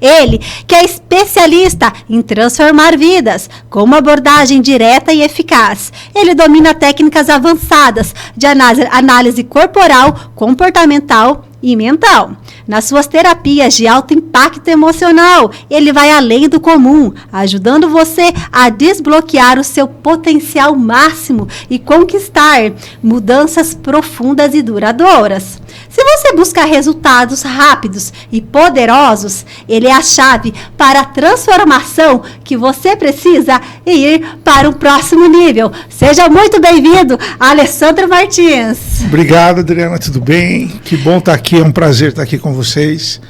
Ele, que é especialista em transformar vidas, com uma abordagem direta e eficaz. Ele domina técnicas avançadas de análise corporal, comportamental e mental. Nas suas terapias de alto impacto emocional, ele vai além do comum, ajudando você a desbloquear o seu potencial máximo e conquistar mudanças profundas e duradouras. Se você buscar resultados rápidos e poderosos, ele é a chave para a transformação que você precisa ir para um próximo nível. Seja muito bem-vindo, Alessandro Martins. Obrigado, Adriana, tudo bem? Que bom estar aqui, é um prazer estar aqui com vocês,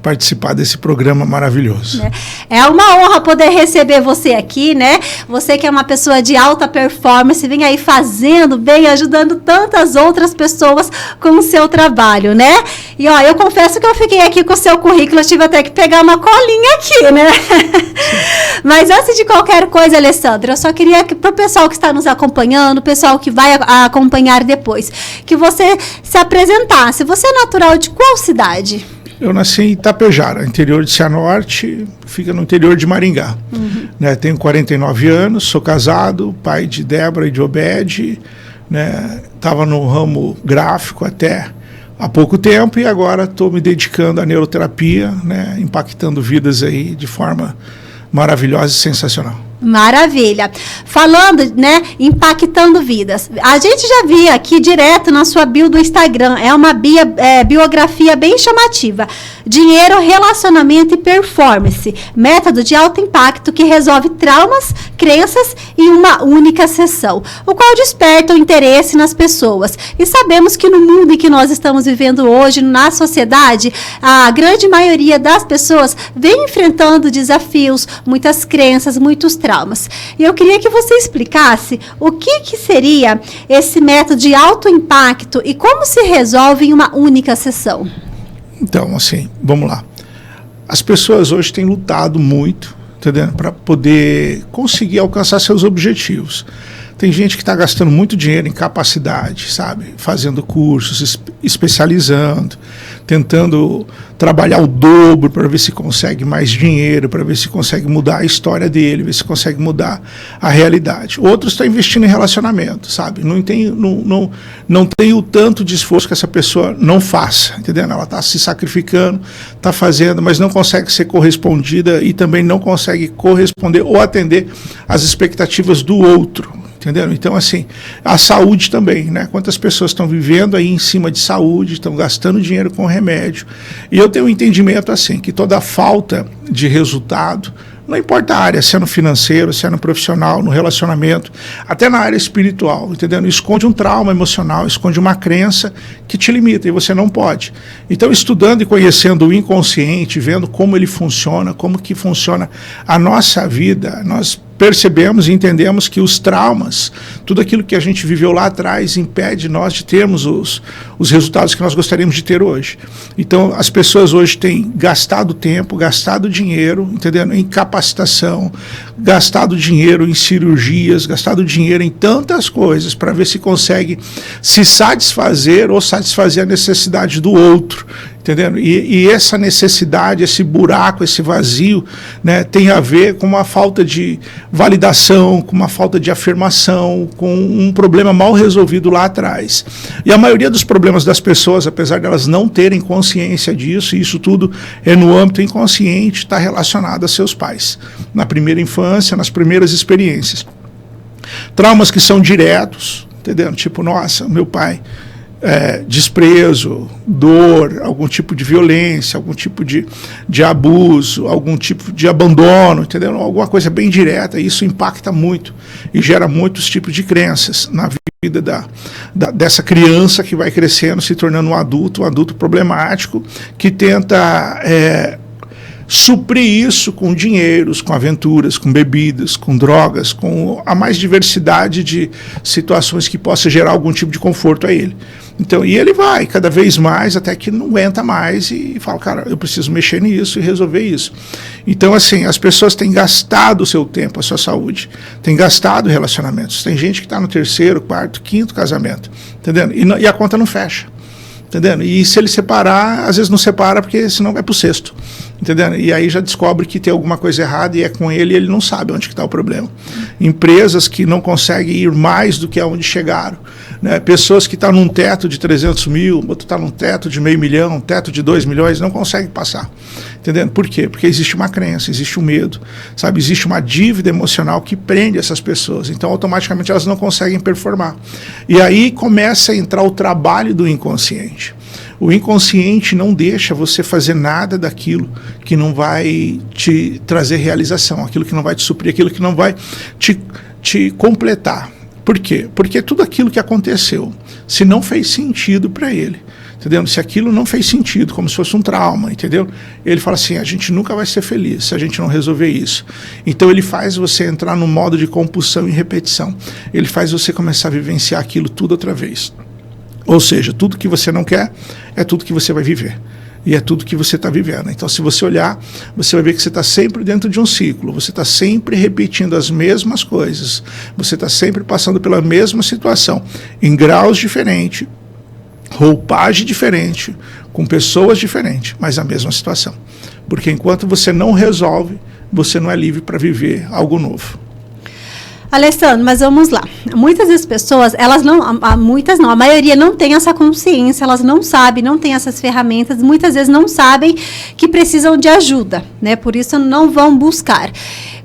participar desse programa maravilhoso. É uma honra poder receber você aqui, né? Você que é uma pessoa de alta performance, vem aí fazendo bem, ajudando tantas outras pessoas com o seu trabalho, né? E ó, eu confesso que eu fiquei aqui com o seu currículo, eu tive até que pegar uma colinha aqui, né? Mas antes de qualquer coisa, Alessandro, eu só queria que para o pessoal que está nos acompanhando, o pessoal que vai acompanhar depois, que você se apresentasse. Você é natural de qual cidade? Eu nasci em Itapejara, interior de Cianorte, fica no interior de Maringá. Né, tenho 49 anos, sou casado, pai de Débora e de Obed, né, estava no ramo gráfico até há pouco tempo e agora estou me dedicando à neuroterapia, né, impactando vidas aí de forma maravilhosa e sensacional. Maravilha. Falando, né, impactando vidas. A gente já via aqui direto na sua bio do Instagram, é uma biografia bem chamativa. Dinheiro, relacionamento e performance. Método de alto impacto que resolve traumas, crenças em uma única sessão, o qual desperta o interesse nas pessoas. E sabemos que no mundo em que nós estamos vivendo hoje, na sociedade, a grande maioria das pessoas vem enfrentando desafios, muitas crenças, muitos traumas. E eu queria que você explicasse o que seria esse método de alto impacto e como se resolve em uma única sessão. Então, assim, vamos lá. As pessoas hoje têm lutado muito, entendeu? Para poder conseguir alcançar seus objetivos. Tem gente que está gastando muito dinheiro em capacidade, sabe? Fazendo cursos, especializando, tentando trabalhar o dobro para ver se consegue mais dinheiro, para ver se consegue mudar a história dele, ver se consegue mudar a realidade. Outros estão investindo em relacionamento, sabe? Não tem o tanto de esforço que essa pessoa não faça, entendeu? Ela está se sacrificando, está fazendo, mas não consegue ser correspondida e também não consegue corresponder ou atender às expectativas do outro. Entendeu? Então, assim, a saúde também, né? Quantas pessoas estão vivendo aí em cima de saúde, estão gastando dinheiro com remédio. E eu tenho um entendimento assim, que toda falta de resultado, não importa a área, se é no financeiro, se é no profissional, no relacionamento, até na área espiritual, entendeu? Esconde um trauma emocional, esconde uma crença que te limita e você não pode. Então, estudando e conhecendo o inconsciente, vendo como ele funciona, como que funciona a nossa vida, nós percebemos e entendemos que os traumas, tudo aquilo que a gente viveu lá atrás, impede nós de termos os resultados que nós gostaríamos de ter hoje. Então, as pessoas hoje têm gastado tempo, gastado dinheiro, entendeu? Em capacitação, gastado dinheiro em cirurgias, gastado dinheiro em tantas coisas para ver se consegue se satisfazer ou satisfazer a necessidade do outro. Entendendo? E essa necessidade, esse buraco, esse vazio, né, tem a ver com uma falta de validação, com uma falta de afirmação, com um problema mal resolvido lá atrás. E a maioria dos problemas das pessoas, apesar de elas não terem consciência disso, e isso tudo é no âmbito inconsciente, está relacionado a seus pais, na primeira infância, nas primeiras experiências. Traumas que são diretos, entendendo? Tipo, nossa, meu pai... desprezo, dor, algum tipo de violência, algum tipo de abuso, algum tipo de abandono, entendeu? Alguma coisa bem direta, e isso impacta muito e gera muitos tipos de crenças na vida dessa criança que vai crescendo, se tornando um adulto problemático, que tenta suprir isso com dinheiros, com aventuras, com bebidas, com drogas, com a mais diversidade de situações que possa gerar algum tipo de conforto a ele. Então, e ele vai cada vez mais até que não aguenta mais e fala, cara, eu preciso mexer nisso e resolver isso. Então, assim, as pessoas têm gastado o seu tempo, a sua saúde, têm gastado relacionamentos. Tem gente que está no 3º, 4º, 5º casamento, entendendo? E a conta não fecha. Entendendo? E se ele separar, às vezes não separa porque senão vai para o 6º. Entendendo? E aí já descobre que tem alguma coisa errada e é com ele e ele não sabe onde está o problema. Empresas que não conseguem ir mais do que aonde chegaram. Né? Pessoas que estão num teto de 300 mil, outro está num teto de $500 mil, um teto de 2 milhões, não conseguem passar. Entendendo? Por quê? Porque existe uma crença, existe um medo, sabe? Existe uma dívida emocional que prende essas pessoas. Então, automaticamente, elas não conseguem performar. E aí começa a entrar o trabalho do inconsciente. O inconsciente não deixa você fazer nada daquilo que não vai te trazer realização, aquilo que não vai te suprir, aquilo que não vai te completar. Por quê? Porque tudo aquilo que aconteceu, se não fez sentido para ele, entendeu? Se aquilo não fez sentido, como se fosse um trauma, entendeu? Ele fala assim, a gente nunca vai ser feliz se a gente não resolver isso. Então ele faz você entrar no modo de compulsão e repetição. Ele faz você começar a vivenciar aquilo tudo outra vez. Ou seja, tudo que você não quer é tudo que você vai viver. E é tudo que você está vivendo. Então, se você olhar, você vai ver que você está sempre dentro de um ciclo. Você está sempre repetindo as mesmas coisas. Você está sempre passando pela mesma situação, em graus diferentes, roupagem diferente, com pessoas diferentes, mas a mesma situação. Porque enquanto você não resolve, você não é livre para viver algo novo. Alessandro, mas vamos lá. Muitas das pessoas, elas não, a maioria não tem essa consciência, elas não sabem, não tem essas ferramentas, muitas vezes não sabem que precisam de ajuda, né? Por isso não vão buscar.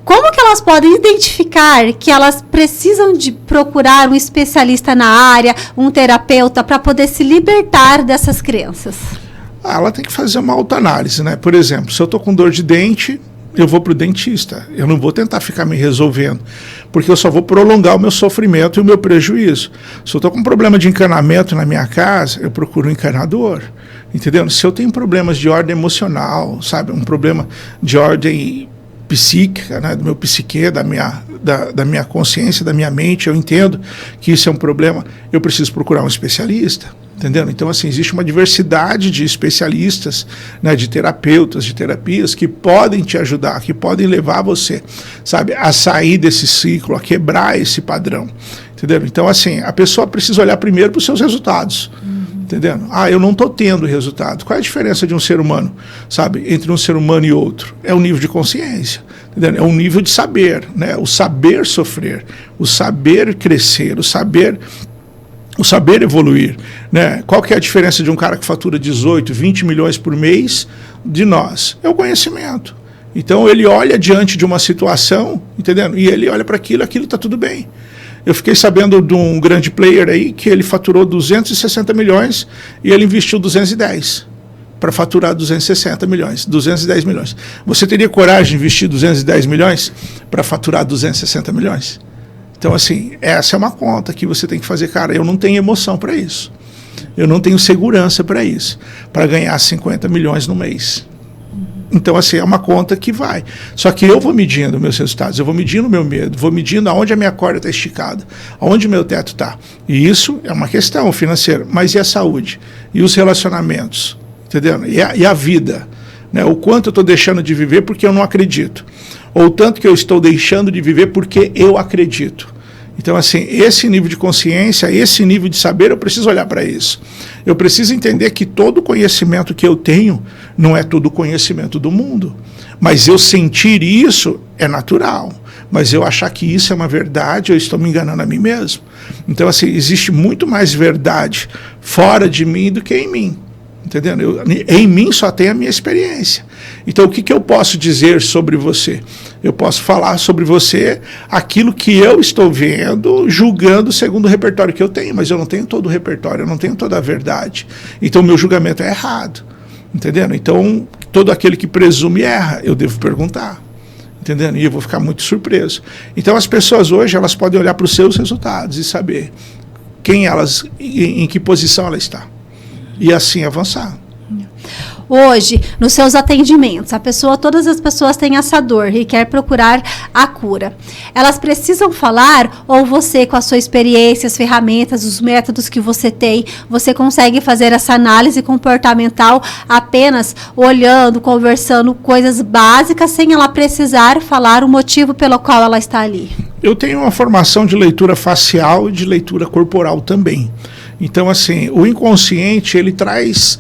Como que elas podem identificar que elas precisam de procurar um especialista na área, um terapeuta, para poder se libertar dessas crenças? Ela tem que fazer uma autoanálise, né? Por exemplo, se eu estou com dor de dente, eu vou para o dentista. Eu não vou tentar ficar me resolvendo, porque eu só vou prolongar o meu sofrimento e o meu prejuízo. Se eu estou com um problema de encanamento na minha casa, eu procuro um encanador. Entendeu? Se eu tenho problemas de ordem emocional, sabe? Um problema de ordem psíquica, né? Do meu psique, da minha consciência, da minha mente, eu entendo que isso é um problema, eu preciso procurar um especialista. Entendeu? Então, assim, existe uma diversidade de especialistas, né, de terapeutas, de terapias que podem te ajudar, que podem levar você, sabe, a sair desse ciclo, a quebrar esse padrão. Entendeu? Então, assim, a pessoa precisa olhar primeiro para os seus resultados. Entendendo? Eu não estou tendo resultado. Qual é a diferença de um ser humano, sabe, entre um ser humano e outro? É o nível de consciência. Entendeu? É o nível de saber, né? O saber sofrer, o saber crescer, o saber evoluir, né? Qual que é a diferença de um cara que fatura 18, 20 milhões por mês de nós? É o conhecimento. Então ele olha diante de uma situação, entendendo? E ele olha para aquilo está tudo bem. Eu fiquei sabendo de um grande player aí que ele faturou 260 milhões e ele investiu 210 para faturar 260 milhões, 210 milhões. Você teria coragem de investir 210 milhões para faturar 260 milhões? Então, assim, essa é uma conta que você tem que fazer. Cara, eu não tenho emoção para isso. Eu não tenho segurança para isso. Para ganhar 50 milhões no mês. Então, assim, é uma conta que vai. Só que eu vou medindo meus resultados, eu vou medindo o meu medo, vou medindo aonde a minha corda está esticada, aonde o meu teto está. E isso é uma questão financeira. Mas e a saúde? E os relacionamentos? Entendeu? E a vida? Né? O quanto eu estou deixando de viver porque eu não acredito. Ou tanto que eu estou deixando de viver porque eu acredito. Então, assim, esse nível de consciência, esse nível de saber, eu preciso olhar para isso. Eu preciso entender que todo conhecimento que eu tenho não é todo o conhecimento do mundo. Mas eu sentir isso é natural. Mas eu achar que isso é uma verdade, eu estou me enganando a mim mesmo. Então, assim, existe muito mais verdade fora de mim do que em mim. Entendendo? Em mim só tem a minha experiência. Então, o que eu posso dizer sobre você? Eu posso falar sobre você aquilo que eu estou vendo, julgando segundo o repertório que eu tenho, mas eu não tenho todo o repertório, eu não tenho toda a verdade. Então, o meu julgamento é errado. Entendendo? Então, todo aquele que presume erra, eu devo perguntar. Entendendo? E eu vou ficar muito surpreso. Então, as pessoas hoje, elas podem olhar para os seus resultados e saber quem elas, em que posição ela está. E assim avançar. Hoje, nos seus atendimentos, todas as pessoas têm essa dor e quer procurar a cura. Elas precisam falar, ou você, com a sua experiência, as ferramentas, os métodos que você tem, você consegue fazer essa análise comportamental apenas olhando, conversando coisas básicas, sem ela precisar falar o motivo pelo qual ela está ali? Eu tenho uma formação de leitura facial e de leitura corporal também. Então, assim, o inconsciente, ele traz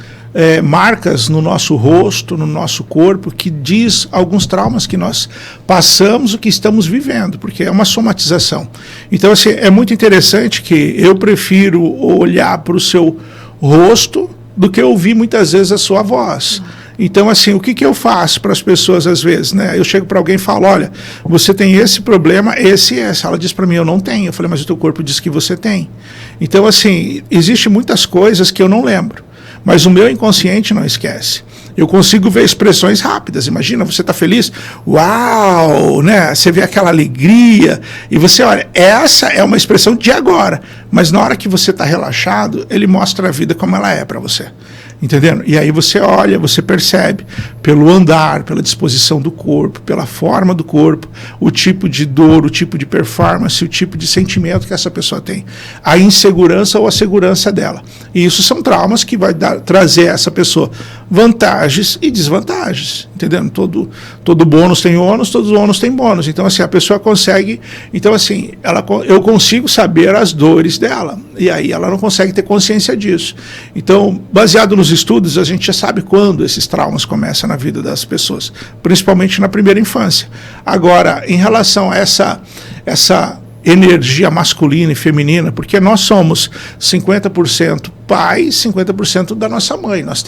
marcas no nosso rosto, no nosso corpo, que diz alguns traumas que nós passamos, o que estamos vivendo, porque é uma somatização. Então, assim, é muito interessante que eu prefiro olhar para o seu rosto do que ouvir muitas vezes a sua voz. Então, assim, o que eu faço para as pessoas às vezes, né? Eu chego para alguém e falo, olha, você tem esse problema, esse e esse. Ela diz para mim, eu não tenho. Eu falei, mas o teu corpo diz que você tem. Então, assim, existem muitas coisas que eu não lembro, mas o meu inconsciente não esquece. Eu consigo ver expressões rápidas. Imagina, você está feliz, uau, né? Você vê aquela alegria e você olha, essa é uma expressão de agora, mas na hora que você está relaxado, ele mostra a vida como ela é para você. Entendendo? E aí você olha, você percebe pelo andar, pela disposição do corpo, pela forma do corpo, o tipo de dor, o tipo de performance, o tipo de sentimento que essa pessoa tem, a insegurança ou a segurança dela. E isso são traumas que vai trazer a essa pessoa vantagens e desvantagens, entendendo? Todo bônus tem ônus, todos os ônus tem bônus. Então, assim, a pessoa consegue, então, assim, eu consigo saber as dores dela, e aí ela não consegue ter consciência disso. Então, baseado nos estudos, a gente já sabe quando esses traumas começam na vida das pessoas, principalmente na primeira infância. Agora, em relação a essa energia masculina e feminina, porque nós somos 50% pai, 50% da nossa mãe. Nós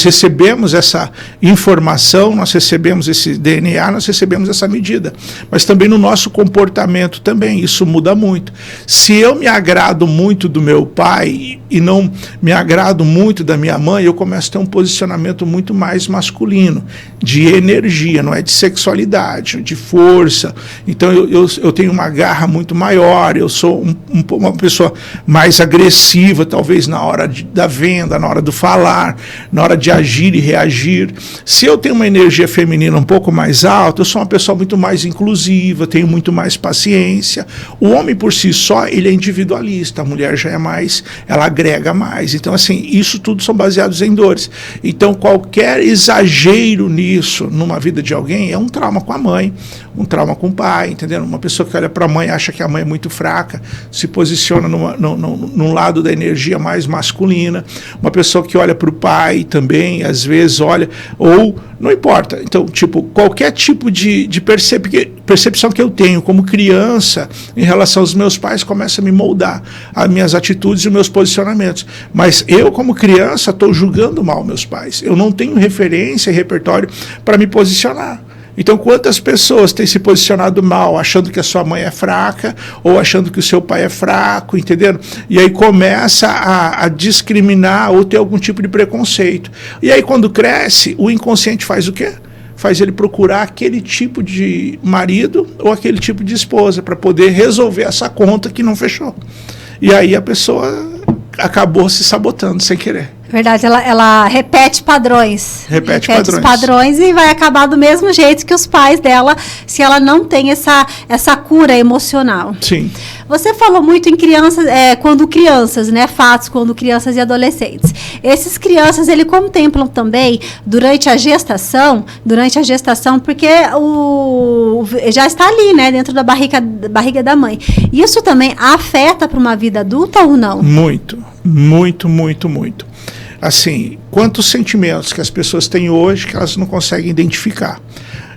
recebemos essa informação, nós recebemos esse DNA, nós recebemos essa medida. Mas também no nosso comportamento também, isso muda muito. Se eu me agrado muito do meu pai e não me agrado muito da minha mãe, eu começo a ter um posicionamento muito mais masculino, de energia, não é de sexualidade, de força. Então eu tenho uma garra muito maior, eu sou uma pessoa mais agressiva, talvez na hora da venda, na hora do falar, na hora de agir e reagir. Se eu tenho uma energia feminina um pouco mais alta, eu sou uma pessoa muito mais inclusiva, tenho muito mais paciência. O homem por si só, ele é individualista, a mulher já é mais, ela agrega mais. Então, assim, isso tudo são baseados em dores. Então, qualquer exagero nisso, numa vida de alguém, é um trauma com a mãe, um trauma com o pai, entendeu? Uma pessoa que olha para a mãe, acha que a mãe é muito fraca, se posiciona num lado da energia mais masculina. Uma pessoa que olha para o pai também, às vezes olha, ou não importa. Então, tipo, qualquer tipo de percepção que eu tenho como criança em relação aos meus pais começa a me moldar as minhas atitudes e os meus posicionamentos. Mas eu, como criança, estou julgando mal meus pais. Eu não tenho referência e repertório para me posicionar. Então, quantas pessoas têm se posicionado mal, achando que a sua mãe é fraca, ou achando que o seu pai é fraco, entendendo? E aí começa a discriminar ou ter algum tipo de preconceito. E aí, quando cresce, o inconsciente faz o quê? Faz ele procurar aquele tipo de marido ou aquele tipo de esposa para poder resolver essa conta que não fechou. E aí a pessoa acabou se sabotando sem querer. Verdade, ela repete padrões. Repete os padrões e vai acabar do mesmo jeito que os pais dela, se ela não tem essa cura emocional. Sim. Você falou muito em crianças, quando crianças, né? Fatos quando crianças e adolescentes. Esses crianças, ele contemplam também durante a gestação, porque já está ali, né? Dentro da barriga da mãe. Isso também afeta para uma vida adulta ou não? Muito, muito, muito, muito. Assim, quantos sentimentos que as pessoas têm hoje que elas não conseguem identificar.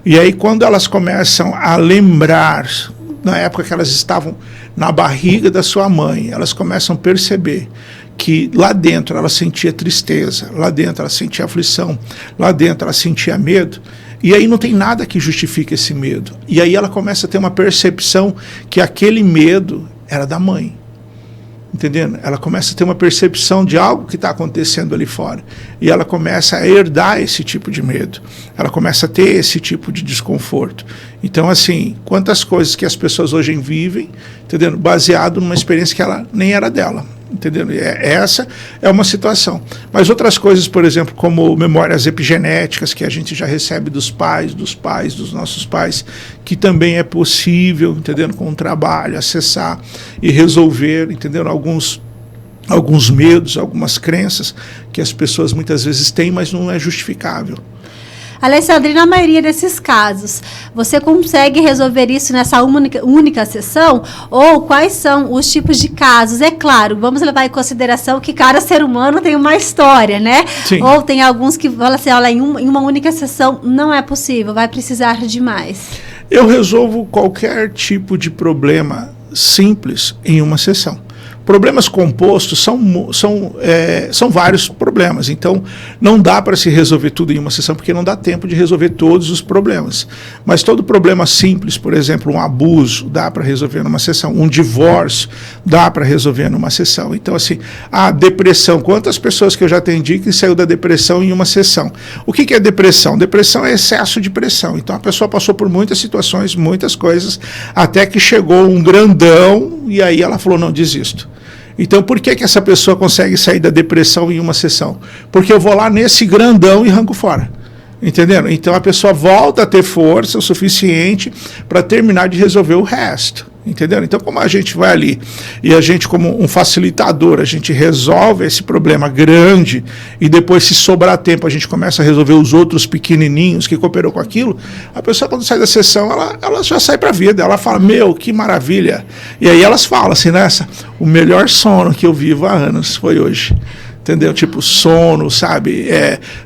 E aí, quando elas começam a lembrar, na época que elas estavam na barriga da sua mãe, elas começam a perceber que lá dentro ela sentia tristeza, lá dentro ela sentia aflição, lá dentro ela sentia medo. E aí não tem nada que justifique esse medo. E aí ela começa a ter uma percepção que aquele medo era da mãe. Entendendo? Ela começa a ter uma percepção de algo que está acontecendo ali fora. E ela começa a herdar esse tipo de medo. Ela começa a ter esse tipo de desconforto. Então, assim, quantas coisas que as pessoas hoje vivem, entendendo? Baseado numa experiência que ela nem era dela. Entendendo? Essa é uma situação. Mas outras coisas, por exemplo, como memórias epigenéticas, que a gente já recebe dos nossos pais, que também é possível, entendendo? Com o trabalho, acessar e resolver, entendendo? Alguns medos, algumas crenças que as pessoas muitas vezes têm, mas não é justificável. Alessandra, e na maioria desses casos, você consegue resolver isso nessa única sessão? Ou quais são os tipos de casos? É claro, vamos levar em consideração que cada ser humano tem uma história, né? Sim. Ou tem alguns que falam assim, olha, em uma única sessão não é possível, vai precisar de mais. Eu resolvo qualquer tipo de problema simples em uma sessão. Problemas compostos são vários problemas, então não dá para se resolver tudo em uma sessão, porque não dá tempo de resolver todos os problemas. Mas todo problema simples, por exemplo, um abuso, dá para resolver numa sessão, um divórcio, dá para resolver numa sessão. Então, assim, a depressão, quantas pessoas que eu já atendi que saiu da depressão em uma sessão? O que é depressão? Depressão é excesso de pressão. Então, a pessoa passou por muitas situações, muitas coisas, até que chegou um grandão e aí ela falou, não, desisto. Então, por que essa pessoa consegue sair da depressão em uma sessão? Porque eu vou lá nesse grandão e arranco fora. Entendendo? Então, a pessoa volta a ter força o suficiente para terminar de resolver o resto. Entendeu? Então, como a gente vai ali e a gente, como um facilitador, a gente resolve esse problema grande e depois, se sobrar tempo, a gente começa a resolver os outros pequenininhos que cooperou com aquilo, a pessoa, quando sai da sessão, ela já sai para a vida. Ela fala, meu, que maravilha. E aí elas falam assim, o melhor sono que eu vivo há anos foi hoje. Entendeu? Tipo, sono, sabe?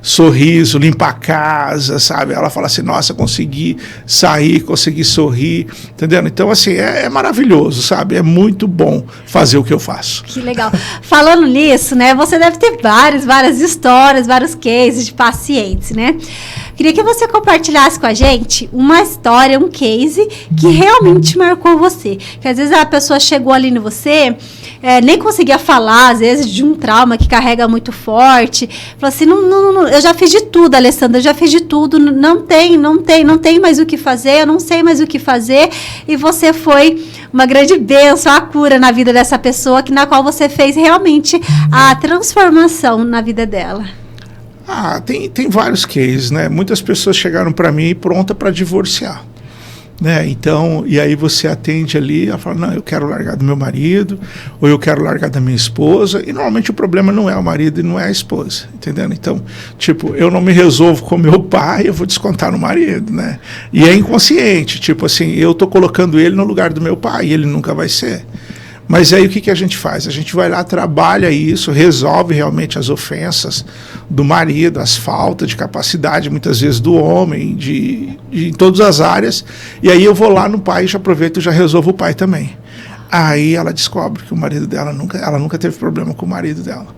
Sorriso, limpar a casa, sabe? Ela fala assim, nossa, consegui sair, consegui sorrir, entendeu? Então, assim, é maravilhoso, sabe? É muito bom fazer o que eu faço. Que legal. Falando nisso, né? Você deve ter várias histórias, vários cases de pacientes, né? Queria que você compartilhasse com a gente uma história, um case que realmente marcou você. Que às vezes a pessoa chegou ali no você, nem conseguia falar, às vezes, de um trauma que carrega muito forte. Falou assim, não, eu já fiz de tudo, Alessandra, eu já fiz de tudo, não tem mais o que fazer, eu não sei mais o que fazer. E você foi uma grande bênção, a cura na vida dessa pessoa, na qual você fez realmente a transformação na vida dela. Tem vários cases, né? Muitas pessoas chegaram para mim pronta para divorciar, né? Então, e aí você atende ali, ela fala, não, eu quero largar do meu marido, ou eu quero largar da minha esposa, e normalmente o problema não é o marido e não é a esposa, entendendo? Então, tipo, eu não me resolvo com meu pai, eu vou descontar no marido, né? E é inconsciente, tipo assim, eu tô colocando ele no lugar do meu pai, e ele nunca vai ser. Mas aí o que a gente faz? A gente vai lá, trabalha isso, resolve realmente as ofensas do marido, as faltas de capacidade, muitas vezes, do homem, em todas as áreas. E aí eu vou lá no pai, já aproveito e já resolvo o pai também. Aí ela descobre que o marido dela ela nunca teve problema com o marido dela.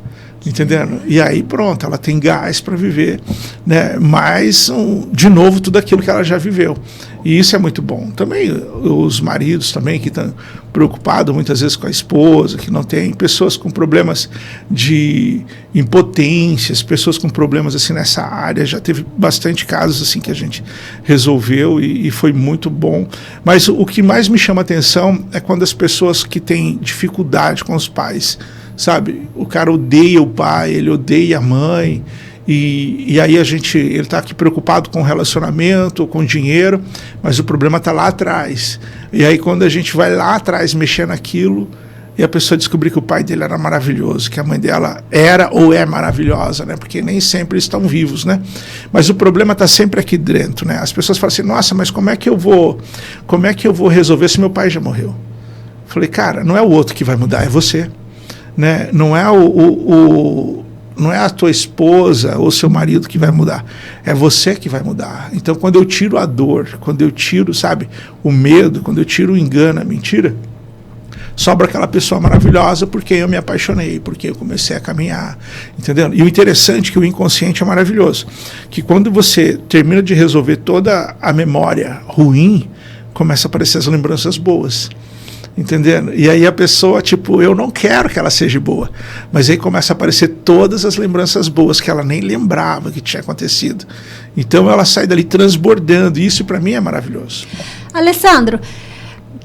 Entendendo? E aí pronto, ela tem gás para viver, né? Mais de novo tudo aquilo que ela já viveu. E isso é muito bom. Também os maridos também que estão preocupados muitas vezes com a esposa, que não tem, pessoas com problemas de impotências, pessoas com problemas assim nessa área, já teve bastante casos assim que a gente resolveu e foi muito bom. Mas o que mais me chama atenção é quando as pessoas que têm dificuldade com os pais, sabe, o cara odeia o pai, ele odeia a mãe, e aí ele está aqui preocupado com o relacionamento, com o dinheiro, mas o problema está lá atrás. E aí quando a gente vai lá atrás mexer naquilo, e a pessoa descobrir que o pai dele era maravilhoso, que a mãe dela era ou é maravilhosa, né? Porque nem sempre estão vivos, né? Mas o problema está sempre aqui dentro, né? As pessoas falam assim, nossa, mas como é que eu vou resolver se meu pai já morreu? Eu falei, cara, não é o outro que vai mudar, é você. Né? Não é não é a tua esposa ou seu marido que vai mudar, é você que vai mudar. Então, quando eu tiro a dor, quando eu tiro, sabe, o medo, quando eu tiro o engano, a mentira, sobra aquela pessoa maravilhosa porque eu me apaixonei, porque eu comecei a caminhar, entendeu? E o interessante é que o inconsciente é maravilhoso, que quando você termina de resolver toda a memória ruim, começa a aparecer as lembranças boas. Entendendo? E aí a pessoa, tipo, eu não quero que ela seja boa, mas aí começa a aparecer todas as lembranças boas que ela nem lembrava que tinha acontecido. Então ela sai dali transbordando, e isso para mim é maravilhoso. Alessandro,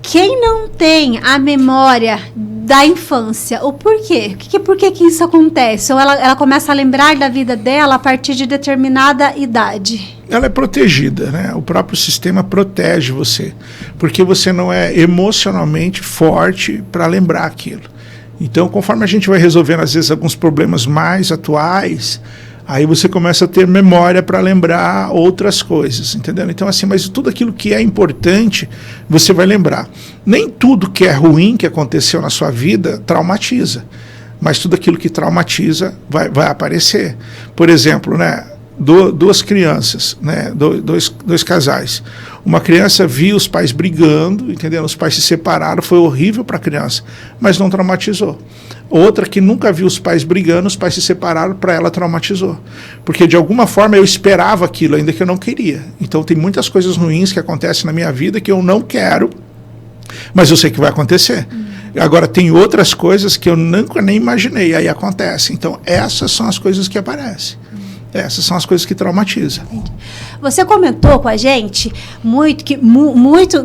quem não tem a memória da infância, o porquê? Por que isso acontece? Ou ela começa a lembrar da vida dela a partir de determinada idade? Ela é protegida, né? O próprio sistema protege você, porque você não é emocionalmente forte para lembrar aquilo. Então, conforme a gente vai resolvendo, às vezes, alguns problemas mais atuais, Aí você começa a ter memória para lembrar outras coisas, entendeu? Então, assim, mas tudo aquilo que é importante, você vai lembrar. Nem tudo que é ruim que aconteceu na sua vida traumatiza, mas tudo aquilo que traumatiza vai aparecer. Por exemplo, né, duas crianças, né, dois casais. Uma criança viu os pais brigando, entendeu? Os pais se separaram, foi horrível para a criança, mas não traumatizou. Outra que nunca viu os pais brigando, os pais se separaram, para ela traumatizou. Porque de alguma forma eu esperava aquilo, ainda que eu não queria. Então tem muitas coisas ruins que acontecem na minha vida que eu não quero, mas eu sei que vai acontecer. Agora tem outras coisas que eu nunca nem imaginei, aí acontece. Então essas são as coisas que aparecem. Essas são as coisas que traumatizam. Você comentou com a gente muito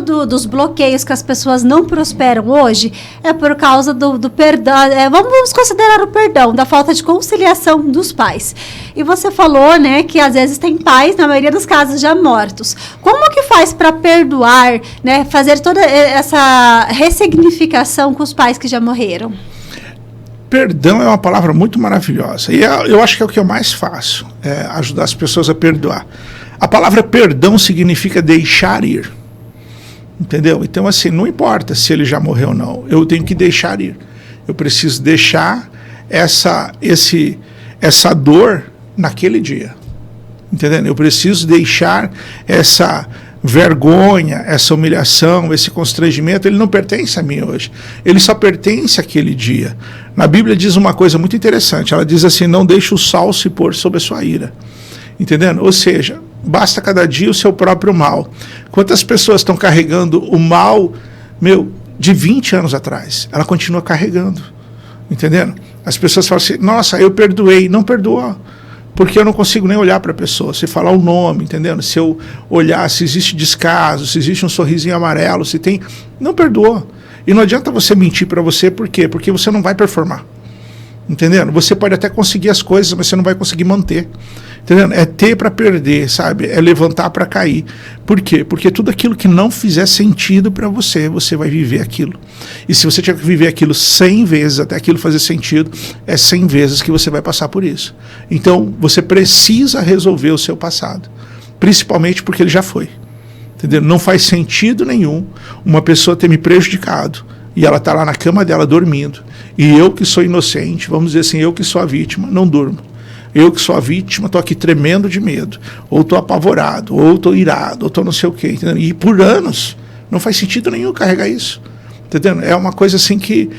dos bloqueios que as pessoas não prosperam hoje é por causa do perdão. Vamos considerar o perdão, da falta de conciliação dos pais. E você falou, né, que às vezes tem pais, na maioria dos casos, já mortos. Como que faz para perdoar, né, fazer toda essa ressignificação com os pais que já morreram? Perdão é uma palavra muito maravilhosa. E eu acho que é o que eu mais faço, é ajudar as pessoas a perdoar. A palavra perdão significa deixar ir. Entendeu? Então, assim, não importa se ele já morreu ou não. Eu tenho que deixar ir. Eu preciso deixar essa dor naquele dia. Entendeu? Eu preciso deixar essa vergonha, essa humilhação, esse constrangimento, ele não pertence a mim hoje. Ele só pertence àquele dia. Na Bíblia diz uma coisa muito interessante. Ela diz assim, não deixe o sol se pôr sobre a sua ira. Entendendo? Ou seja, basta cada dia o seu próprio mal. Quantas pessoas estão carregando o mal, de 20 anos atrás? Ela continua carregando. Entendendo? As pessoas falam assim, nossa, eu perdoei. Não perdoa. Porque eu não consigo nem olhar para a pessoa, se falar o nome, entendendo? Se eu olhar, se existe descaso, se existe um sorrisinho amarelo, se tem... Não perdoa. E não adianta você mentir para você, por quê? Porque você não vai performar. Entendendo? Você pode até conseguir as coisas, mas você não vai conseguir manter. Entendendo? É ter para perder, sabe? É levantar para cair. Por quê? Porque tudo aquilo que não fizer sentido para você, você vai viver aquilo. E se você tiver que viver aquilo 100 vezes, até aquilo fazer sentido, é 100 vezes que você vai passar por isso. Então, você precisa resolver o seu passado. Principalmente porque ele já foi. Entendeu? Não faz sentido nenhum uma pessoa ter me prejudicado e ela está lá na cama dela dormindo. E eu que sou inocente, vamos dizer assim, eu que sou a vítima, não durmo. Eu que sou a vítima, estou aqui tremendo de medo, ou estou apavorado, ou estou irado, ou estou não sei o quê. Entendeu? E por anos, não faz sentido nenhum carregar isso. Entendeu? É uma coisa assim que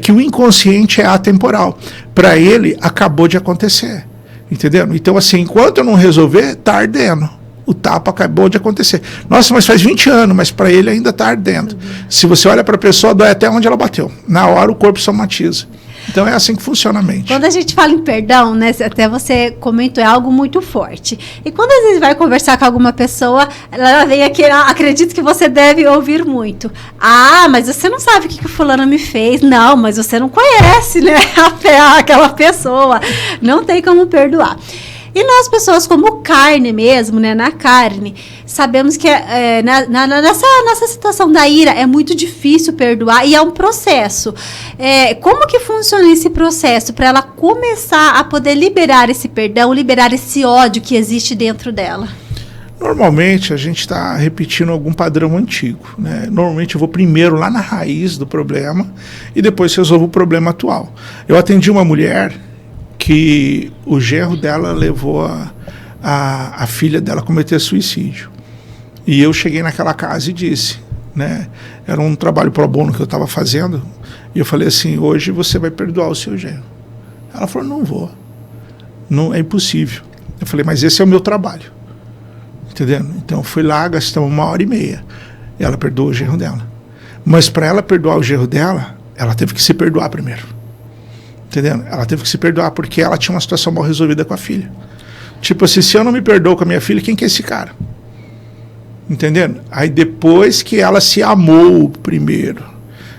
o inconsciente é atemporal. Para ele, acabou de acontecer. Entendeu? Então, assim, enquanto eu não resolver, está ardendo. O tapa acabou de acontecer. Nossa, mas faz 20 anos, mas para ele ainda está ardendo. Se você olha para a pessoa, dói até onde ela bateu. Na hora o corpo somatiza. Então é assim que funciona a mente. Quando a gente fala em perdão, né, até você comentou, é algo muito forte. E quando às vezes vai conversar com alguma pessoa, ela vem aqui, acredito que você deve ouvir muito. Ah, mas você não sabe o que o fulano me fez. Não, mas você não conhece, né, aquela pessoa. Não tem como perdoar. E nós, pessoas como carne mesmo, né, na carne, sabemos que nessa situação da ira é muito difícil perdoar e é um processo. Como que funciona esse processo para ela começar a poder liberar esse perdão, liberar esse ódio que existe dentro dela? Normalmente a gente está repetindo algum padrão antigo, né? Normalmente eu vou primeiro lá na raiz do problema e depois resolvo o problema atual. Eu atendi uma mulher que o genro dela levou a filha dela a cometer suicídio. E eu cheguei naquela casa e disse, né, era um trabalho pro bono que eu estava fazendo, e eu falei assim, hoje você vai perdoar o seu genro. Ela falou, não vou, não, é impossível. Eu falei, mas esse é o meu trabalho. Entendendo? Então eu fui lá, gastamos 1h30, e ela perdoou o genro dela. Mas para ela perdoar o genro dela, ela teve que se perdoar primeiro. Entendendo? Ela teve que se perdoar porque ela tinha uma situação mal resolvida com a filha. Tipo assim, se eu não me perdoo com a minha filha, quem que é esse cara? Entendendo? Aí depois que ela se amou primeiro,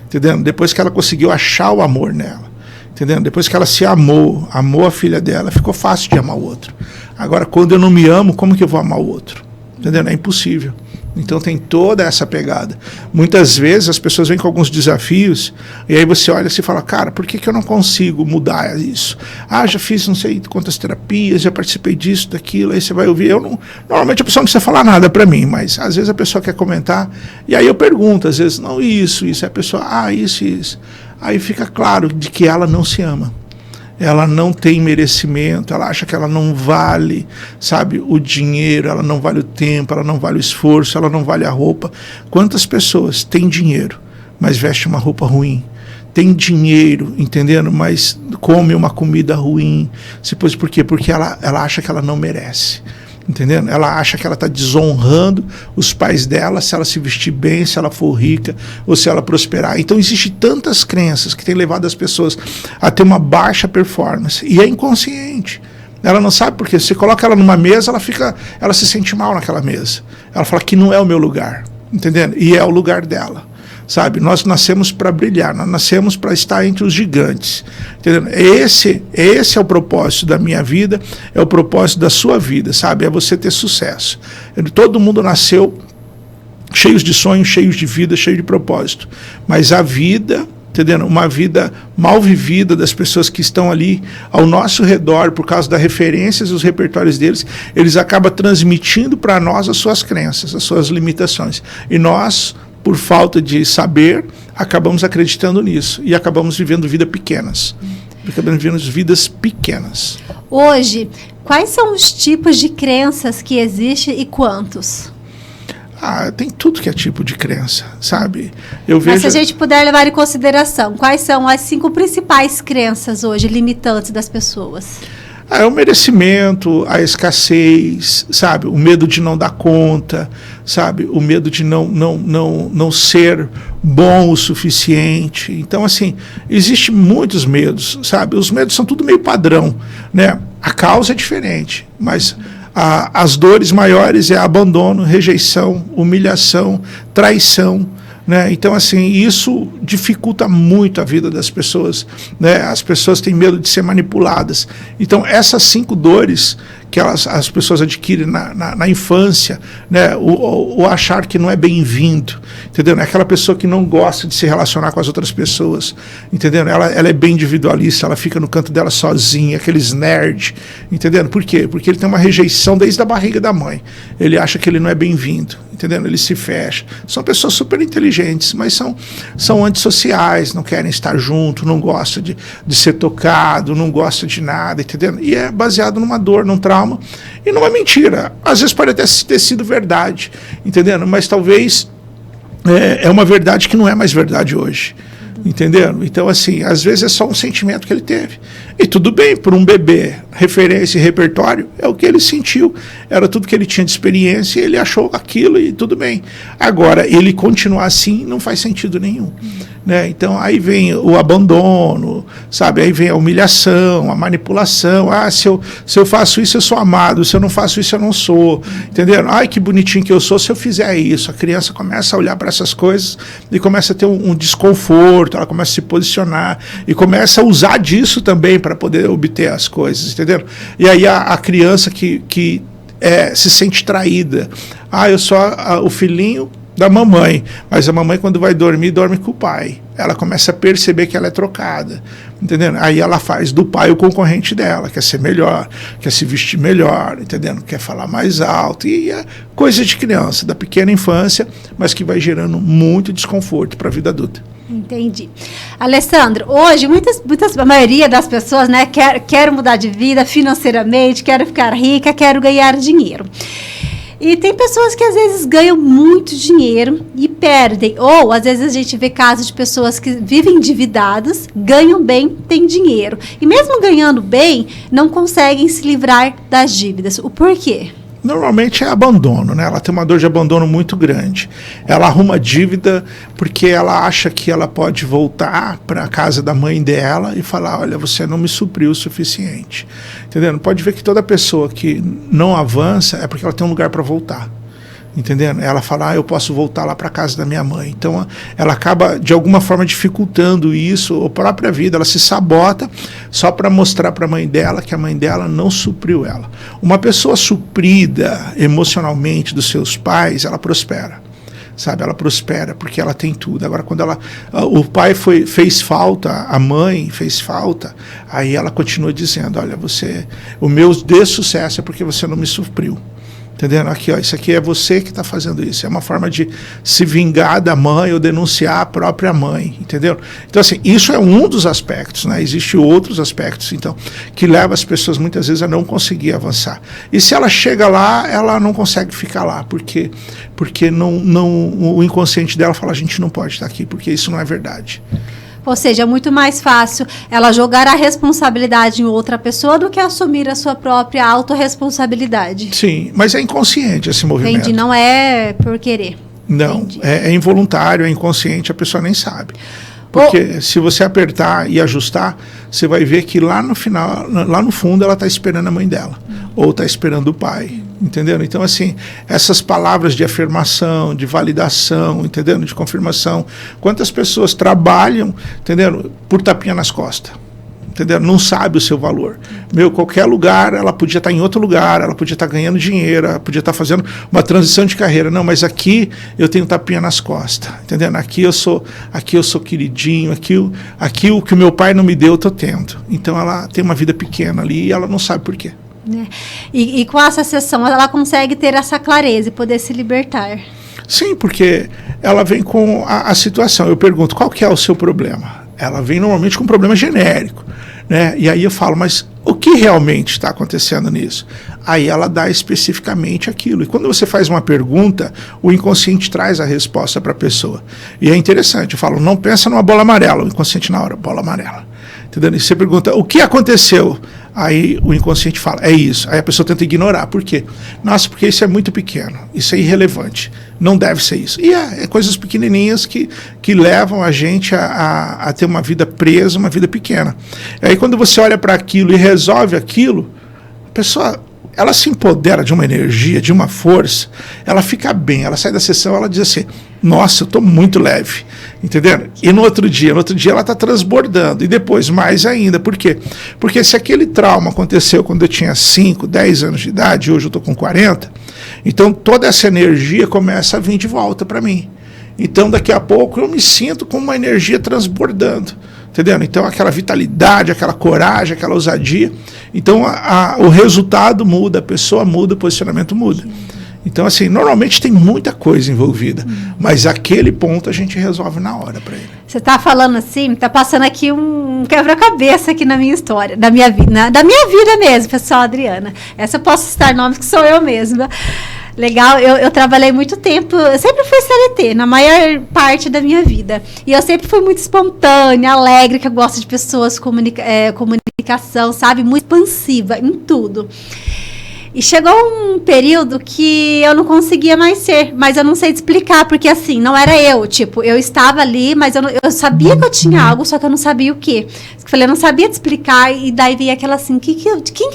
entendendo? Depois que ela conseguiu achar o amor nela, entendendo? Depois que ela se amou a filha dela, ficou fácil de amar o outro. Agora, quando eu não me amo, como que eu vou amar o outro? Entendendo? É impossível. Então tem toda essa pegada. Muitas vezes as pessoas vêm com alguns desafios e aí você olha e fala, cara, por que eu não consigo mudar isso? Já fiz não sei quantas terapias, já participei disso, daquilo, aí você vai ouvir. Normalmente a pessoa não precisa falar nada para mim, mas às vezes a pessoa quer comentar e aí eu pergunto, às vezes, não, isso, aí a pessoa, isso. Aí fica claro de que ela não se ama. Ela não tem merecimento, ela acha que ela não vale, sabe, o dinheiro, ela não vale o tempo, ela não vale o esforço, ela não vale a roupa. Quantas pessoas têm dinheiro, mas vestem uma roupa ruim? Tem dinheiro, entendendo? Mas come uma comida ruim. Por quê? Porque ela acha que ela não merece. Entendendo? Ela acha que ela está desonrando os pais dela se ela se vestir bem, se ela for rica ou se ela prosperar. Então existem tantas crenças que têm levado as pessoas a ter uma baixa performance. E é inconsciente. Ela não sabe porque você coloca ela numa mesa, ela se sente mal naquela mesa. Ela fala que não é o meu lugar. Entendendo? E é o lugar dela. Sabe, nós nascemos para brilhar, nós nascemos para estar entre os gigantes, entendeu? Esse é o propósito da minha vida, é o propósito da sua vida, sabe, é você ter sucesso. Todo mundo nasceu cheios de sonhos, cheios de vida, cheio de propósito, mas a vida, entendeu? Uma vida mal vivida das pessoas que estão ali ao nosso redor, por causa das referências e os repertórios deles, eles acabam transmitindo para nós as suas crenças, as suas limitações, e nós, por falta de saber, acabamos acreditando nisso e acabamos vivendo vidas pequenas. Acabamos vivendo vidas pequenas. Hoje, quais são os tipos de crenças que existem e quantos? Tem tudo que é tipo de crença, sabe? Mas se a gente puder levar em consideração, quais são as 5 principais crenças hoje limitantes das pessoas? É o merecimento, a escassez, sabe? O medo de não dar conta, sabe? O medo de não ser bom o suficiente. Então, assim, existem muitos medos, sabe? Os medos são tudo meio padrão, né? A causa é diferente, mas as dores maiores é abandono, rejeição, humilhação, traição, né? Então, assim, isso dificulta muito a vida das pessoas, né? As pessoas têm medo de ser manipuladas. Então, essas 5 dores que as pessoas adquirem na infância, né? O achar que não é bem-vindo, entendeu? É aquela pessoa que não gosta de se relacionar com as outras pessoas, entendeu? Ela é bem individualista, ela fica no canto dela sozinha, aqueles nerds, entendeu? Por quê? Porque ele tem uma rejeição desde a barriga da mãe. Ele acha que ele não é bem-vindo, entendeu? Ele se fecha. São pessoas super inteligentes, mas são antissociais, não querem estar junto, não gostam de ser tocado, não gostam de nada, entendeu? E é baseado numa dor, num trauma e numa mentira. Às vezes pode até ter sido verdade, entendeu? Mas talvez é uma verdade que não é mais verdade hoje. Entendeu? Então, assim, às vezes é só um sentimento que ele teve. E tudo bem, por um bebê, referência e repertório, é o que ele sentiu. Era tudo que ele tinha de experiência e ele achou aquilo e tudo bem. Agora, ele continuar assim não faz sentido nenhum. Né? Então, aí vem o abandono, sabe? Aí vem a humilhação, a manipulação. Se eu faço isso, eu sou amado. Se eu não faço isso, eu não sou. Entendeu? Ai, que bonitinho que eu sou se eu fizer isso. A criança começa a olhar para essas coisas e começa a ter um desconforto, ela começa a se posicionar e começa a usar disso também para poder obter as coisas, entendeu? E aí a criança que se sente traída. Eu sou o filhinho da mamãe, mas a mamãe, quando vai dormir, dorme com o pai. Ela começa a perceber que ela é trocada, entendendo? Aí ela faz do pai o concorrente dela, quer ser melhor, quer se vestir melhor, entendendo? Quer falar mais alto, e é coisa de criança, da pequena infância, mas que vai gerando muito desconforto para a vida adulta. Entendi. Alessandro, hoje a maioria das pessoas, né, quer mudar de vida financeiramente, quer ficar rica, quer ganhar dinheiro. E tem pessoas que às vezes ganham muito dinheiro e perdem. Ou às vezes a gente vê casos de pessoas que vivem endividadas, ganham bem, têm dinheiro. E mesmo ganhando bem, não conseguem se livrar das dívidas. O porquê? Normalmente é abandono, né? Ela tem uma dor de abandono muito grande. Ela arruma dívida porque ela acha que ela pode voltar para a casa da mãe dela e falar, olha, você não me supriu o suficiente. Entendeu? Pode ver que toda pessoa que não avança é porque ela tem um lugar para voltar. entendendo? Ela fala, eu posso voltar lá para casa da minha mãe. Então, ela acaba, de alguma forma, dificultando isso, a própria vida, ela se sabota só para mostrar para a mãe dela que a mãe dela não supriu ela. Uma pessoa suprida emocionalmente dos seus pais, ela prospera. Sabe, ela prospera porque ela tem tudo. Agora, quando o pai fez falta, a mãe fez falta, aí ela continua dizendo, olha, o meu dessucesso é porque você não me supriu. Entendendo? Aqui, isso aqui é você que está fazendo isso. É uma forma de se vingar da mãe ou denunciar a própria mãe, entendeu? Então, assim, isso é um dos aspectos, né? Existem outros aspectos, então, que levam as pessoas muitas vezes a não conseguir avançar. E se ela chega lá, ela não consegue ficar lá, porque o inconsciente dela fala, a gente não pode estar aqui, porque isso não é verdade. Ou seja, é muito mais fácil ela jogar a responsabilidade em outra pessoa do que assumir a sua própria autorresponsabilidade. Sim, mas é inconsciente esse movimento. Entendi, não é por querer. Não, é involuntário, é inconsciente, a pessoa nem sabe. Porque se você apertar e ajustar, você vai ver que lá no final, lá no fundo, ela está esperando a mãe dela. Ou está esperando o pai. Entendeu? Então, assim, essas palavras de afirmação, de validação, entendeu? De confirmação. Quantas pessoas trabalham, entendeu? Por tapinha nas costas. Entendeu? Não sabe o seu valor. Qualquer lugar, ela podia estar em outro lugar, ela podia estar ganhando dinheiro, ela podia estar fazendo uma transição de carreira. Não, mas aqui eu tenho tapinha nas costas. Entendeu? Aqui eu sou queridinho, aqui o que o meu pai não me deu, eu estou tendo. Então ela tem uma vida pequena ali e ela não sabe por quê. E com essa sessão ela consegue ter essa clareza e poder se libertar. Sim, porque ela vem com a situação. Eu pergunto, qual que é o seu problema? Ela vem normalmente com um problema genérico, né? E aí eu falo, mas o que realmente está acontecendo nisso? Aí ela dá especificamente aquilo. E quando você faz uma pergunta, o inconsciente traz a resposta para a pessoa. E é interessante, eu falo, não pensa numa bola amarela, o inconsciente na hora, bola amarela. Entendeu? E você pergunta, o que aconteceu? Aí o inconsciente fala, é isso. Aí a pessoa tenta ignorar. Por quê? Nossa, porque isso é muito pequeno, isso é irrelevante, não deve ser isso. E é coisas pequenininhas que levam a gente a ter uma vida presa, uma vida pequena. E aí quando você olha para aquilo e resolve aquilo, a pessoa, ela se empodera de uma energia, de uma força, ela fica bem, ela sai da sessão, ela diz assim, nossa, eu estou muito leve, entendeu? E no outro dia ela está transbordando, e depois mais ainda, por quê? Porque se aquele trauma aconteceu quando eu tinha 5, 10 anos de idade, hoje eu estou com 40, então toda essa energia começa a vir de volta para mim. Então daqui a pouco eu me sinto com uma energia transbordando. Entendeu? Então aquela vitalidade, aquela coragem, aquela ousadia. Então o resultado muda, a pessoa muda, o posicionamento muda. Então assim, normalmente tem muita coisa envolvida, mas aquele ponto a gente resolve na hora para ele. Você está falando assim, está passando aqui um quebra-cabeça aqui na minha história, da minha vida mesmo, pessoal, Adriana. Essa eu posso citar nomes que sou eu mesma. Legal, eu trabalhei muito tempo, eu sempre fui CLT, na maior parte da minha vida. E eu sempre fui muito espontânea, alegre, que eu gosto de pessoas, comunicação, sabe? Muito expansiva em tudo. E chegou um período que eu não conseguia mais ser, mas eu não sei te explicar, porque assim, não era eu, tipo, eu estava ali, mas eu sabia que eu tinha algo, só que eu não sabia o quê. Eu falei, eu não sabia te explicar, e daí veio aquela assim, quem que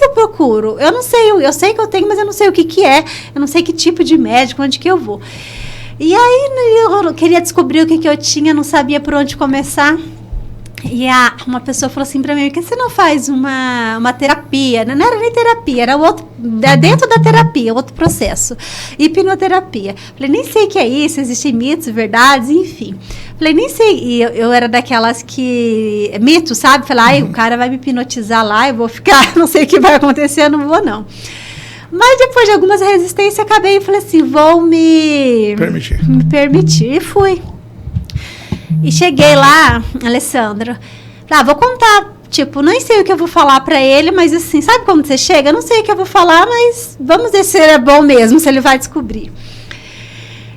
eu procuro? Eu não sei, eu sei que eu tenho, mas eu não sei o que é, eu não sei que tipo de médico, onde que eu vou. E aí eu queria descobrir o que eu tinha, não sabia por onde começar. E uma pessoa falou assim pra mim, por que você não faz uma terapia? Não era nem terapia, era dentro da terapia, outro processo. Hipnoterapia. Falei, nem sei o que é isso, existem mitos, verdades, enfim. Falei, nem sei. E eu era daquelas que... Mitos, sabe? Falei, o cara vai me hipnotizar lá, eu vou ficar, não sei o que vai acontecer, eu não vou não. Mas depois de algumas resistências, acabei e falei assim, vou me permitir. E fui. E cheguei lá, Alessandro, vou contar, tipo, nem sei o que eu vou falar pra ele, mas assim, sabe quando você chega? Eu não sei o que eu vou falar, mas vamos ver se ele é bom mesmo, se ele vai descobrir.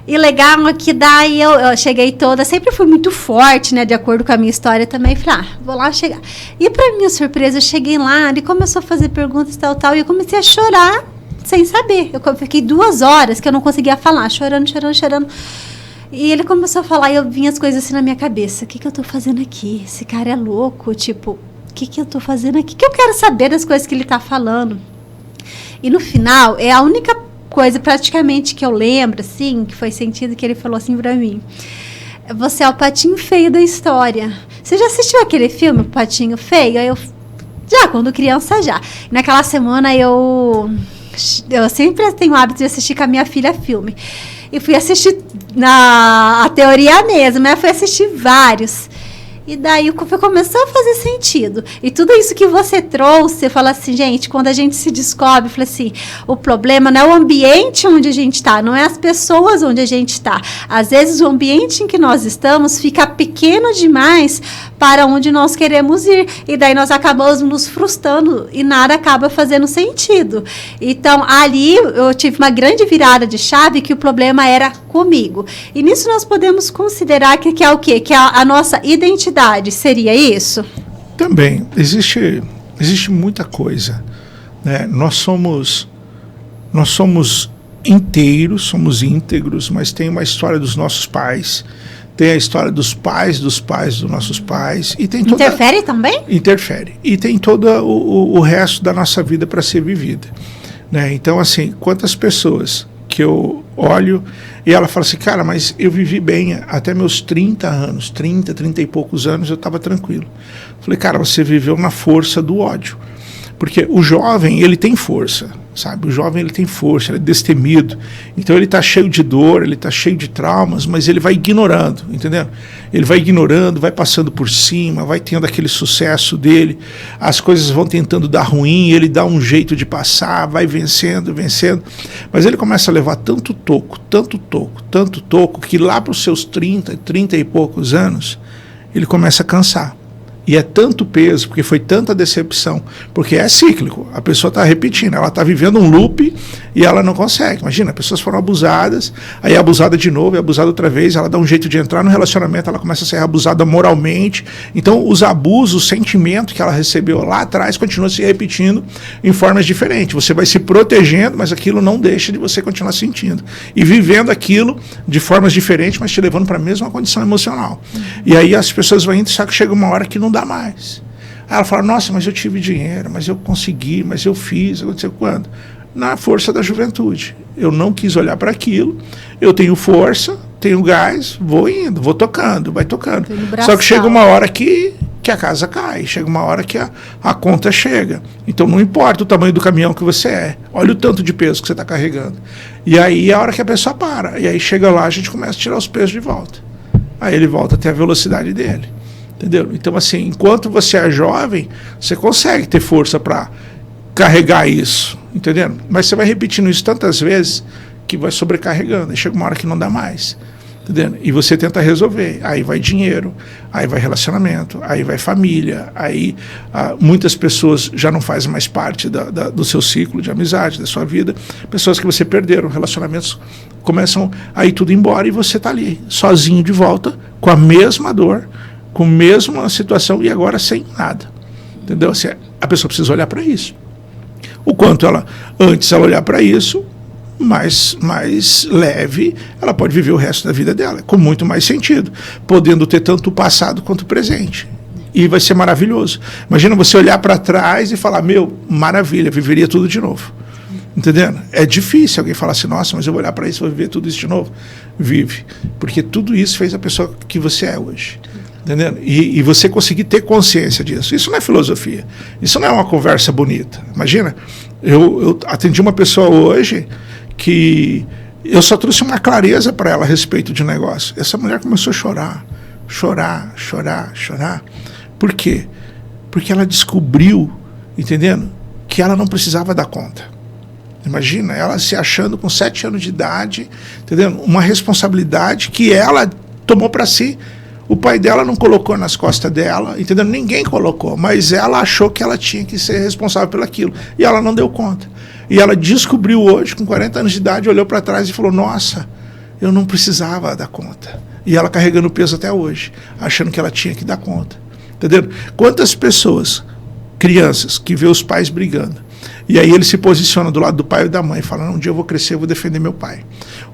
E legal é que daí eu cheguei toda, sempre fui muito forte, né, de acordo com a minha história também, falei, vou lá chegar. E pra minha surpresa, eu cheguei lá, ele começou a fazer perguntas, tal, e eu comecei a chorar, sem saber. Eu fiquei 2 horas que eu não conseguia falar, chorando. E ele começou a falar e eu vinha as coisas assim na minha cabeça. O que eu tô fazendo aqui? Esse cara é louco, tipo, o que eu tô fazendo aqui? O que eu quero saber das coisas que ele tá falando? E no final, é a única coisa praticamente que eu lembro, assim, que foi sentido que ele falou assim pra mim: você é o patinho feio da história. Você já assistiu aquele filme, O Patinho Feio? Aí eu, já, quando criança, já. Naquela semana eu sempre tenho o hábito de assistir com a minha filha filme. E fui assistir a teoria mesmo, né? Fui assistir vários. E daí começou a fazer sentido. E tudo isso que você trouxe, eu falo assim, gente, quando a gente se descobre, eu falo assim, o problema não é o ambiente onde a gente está, não é as pessoas onde a gente está. Às vezes o ambiente em que nós estamos fica pequeno demais para onde nós queremos ir. E daí nós acabamos nos frustrando e nada acaba fazendo sentido. Então, ali eu tive uma grande virada de chave que o problema era comigo. E nisso nós podemos considerar que é o quê? Que é a nossa identidade. Seria isso? Também. Existe muita coisa, né? Nós somos inteiros, somos íntegros, mas tem uma história dos nossos pais, tem a história dos pais dos nossos pais. E tem interfere também? Interfere. E tem todo o resto da nossa vida para ser vivida, né? Então, assim, quantas pessoas que eu olho e ela fala assim, cara, mas eu vivi bem até meus 30 anos, 30 e poucos anos eu estava tranquilo. Falei, cara, você viveu na força do ódio. Porque o jovem, ele tem força, sabe? O jovem, ele tem força, ele é destemido. Então ele está cheio de dor, ele está cheio de traumas, mas ele vai ignorando, entendeu? Ele vai ignorando, vai passando por cima, vai tendo aquele sucesso dele, as coisas vão tentando dar ruim, ele dá um jeito de passar, vai vencendo, mas ele começa a levar tanto toco, que lá para os seus 30 e poucos anos, ele começa a cansar. E é tanto peso, porque foi tanta decepção, porque é cíclico, a pessoa está repetindo, ela está vivendo um loop e ela não consegue. Imagina, pessoas foram abusadas, aí é abusada de novo, é abusada outra vez, ela dá um jeito de entrar no relacionamento, ela começa a ser abusada moralmente. Então os abusos, o sentimento que ela recebeu lá atrás continua se repetindo em formas diferentes. Você vai se protegendo, mas aquilo não deixa de você continuar sentindo. E vivendo aquilo de formas diferentes, mas te levando para a mesma condição emocional. E aí as pessoas vão indo, só que chega uma hora que não dá mais. Aí ela fala, nossa, mas eu tive dinheiro, mas eu consegui, mas eu fiz, aconteceu quando? Na força da juventude. Eu não quis olhar para aquilo, eu tenho força, tenho gás, vou indo, vou tocando, vai tocando. Só que chega uma hora que a casa cai, chega uma hora que a conta chega. Então não importa o tamanho do caminhão que você é, olha o tanto de peso que você está carregando. E aí é a hora que a pessoa para, e aí chega lá, a gente começa a tirar os pesos de volta. Aí ele volta até a velocidade dele. Entendeu? Então, assim, enquanto você é jovem, você consegue ter força para carregar isso, entendeu? Mas você vai repetindo isso tantas vezes que vai sobrecarregando, e chega uma hora que não dá mais, entendeu? E você tenta resolver, aí vai dinheiro, aí vai relacionamento, aí vai família, aí muitas pessoas já não fazem mais parte do seu ciclo de amizade, da sua vida, pessoas que você perderam, relacionamentos começam a ir tudo embora e você está ali, sozinho de volta, com a mesma dor, com a mesma situação e agora sem nada, entendeu? Assim, a pessoa precisa olhar para isso. O quanto antes ela olhar para isso, mais leve, ela pode viver o resto da vida dela, com muito mais sentido, podendo ter tanto o passado quanto o presente. E vai ser maravilhoso. Imagina você olhar para trás e falar, meu, maravilha, viveria tudo de novo. Entendendo? É difícil alguém falar assim, nossa, mas eu vou olhar para isso e vou viver tudo isso de novo. Vive. Porque tudo isso fez a pessoa que você é hoje. Entendendo? E você conseguir ter consciência disso. Isso não é filosofia. Isso não é uma conversa bonita. Imagina, eu atendi uma pessoa hoje que eu só trouxe uma clareza para ela a respeito de um negócio. Essa mulher começou a chorar. Por quê? Porque ela descobriu, entendendo? Que ela não precisava dar conta. Imagina, ela se achando com 7 anos de idade, entendendo? Uma responsabilidade que ela tomou para si. O pai dela não colocou nas costas dela, entendeu? Ninguém colocou, mas ela achou que ela tinha que ser responsável por aquilo. E ela não deu conta. E ela descobriu hoje, com 40 anos de idade, olhou para trás e falou, nossa, eu não precisava dar conta. E ela carregando o peso até hoje, achando que ela tinha que dar conta. Entendeu? Quantas pessoas, crianças, que vê os pais brigando, E aí ele se posiciona do lado do pai e da mãe, falando, um dia eu vou crescer, eu vou defender meu pai.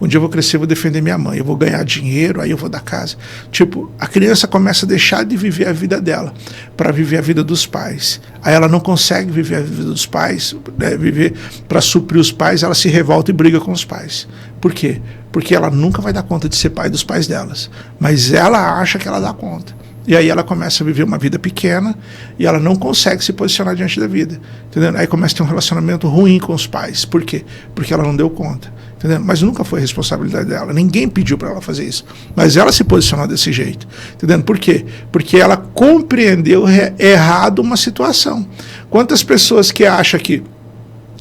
Um dia eu vou crescer, eu vou defender minha mãe. Eu vou ganhar dinheiro, aí eu vou dar casa. Tipo, a criança começa a deixar de viver a vida dela para viver a vida dos pais. Aí ela não consegue viver a vida dos pais, né, viver para suprir os pais, ela se revolta e briga com os pais. Por quê? Porque ela nunca vai dar conta de ser pai dos pais delas. Mas ela acha que ela dá conta. E aí ela começa a viver uma vida pequena e ela não consegue se posicionar diante da vida. Entendeu? Aí começa a ter um relacionamento ruim com os pais. Por quê? Porque ela não deu conta. Entendeu? Mas nunca foi responsabilidade dela. Ninguém pediu para ela fazer isso. Mas ela se posicionou desse jeito. Entendeu? Por quê? Porque ela compreendeu errado uma situação. Quantas pessoas que acham que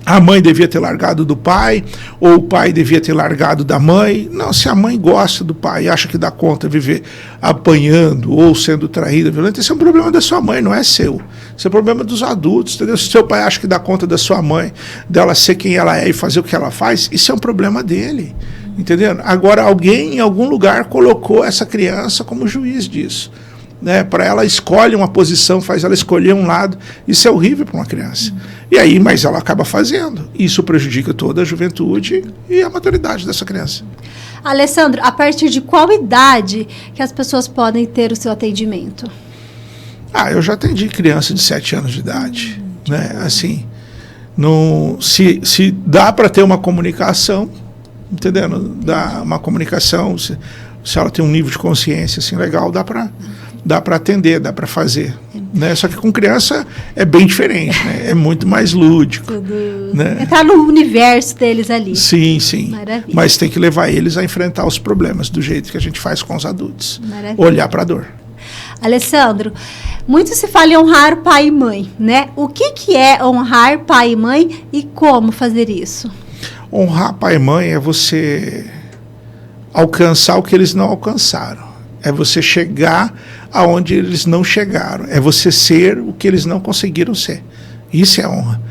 a mãe devia ter largado do pai, ou o pai devia ter largado da mãe? Não, se a mãe gosta do pai e acha que dá conta de viver apanhando ou sendo traída, violenta, esse é um problema da sua mãe, não é seu. Esse é um problema dos adultos, entendeu? Se seu pai acha que dá conta da sua mãe, dela ser quem ela é e fazer o que ela faz, isso é um problema dele, entendeu? Agora alguém em algum lugar colocou essa criança como juiz disso. Né, para ela escolhe uma posição, faz ela escolher um lado, isso é horrível para uma criança. E aí, mas ela acaba fazendo. Isso prejudica toda a juventude e a maturidade dessa criança. Alessandro, a partir de qual idade que as pessoas podem ter o seu atendimento? Eu já atendi criança de 7 anos de idade. Né? Assim, se dá para ter uma comunicação, entendendo? Dá uma comunicação, se ela tem um nível de consciência assim, legal, dá para atender, dá para fazer. Né? Só que com criança é bem diferente, né? É muito mais lúdico. Né? Entrar no universo deles ali. Sim, sim. Maravilha. Mas tem que levar eles a enfrentar os problemas do jeito que a gente faz com os adultos. Maravilha. Olhar para a dor. Alessandro, muito se fala em honrar pai e mãe, né? O que é honrar pai e mãe e como fazer isso? Honrar pai e mãe é você alcançar o que eles não alcançaram. É você chegar aonde eles não chegaram. É você ser o que eles não conseguiram ser. Isso é honra.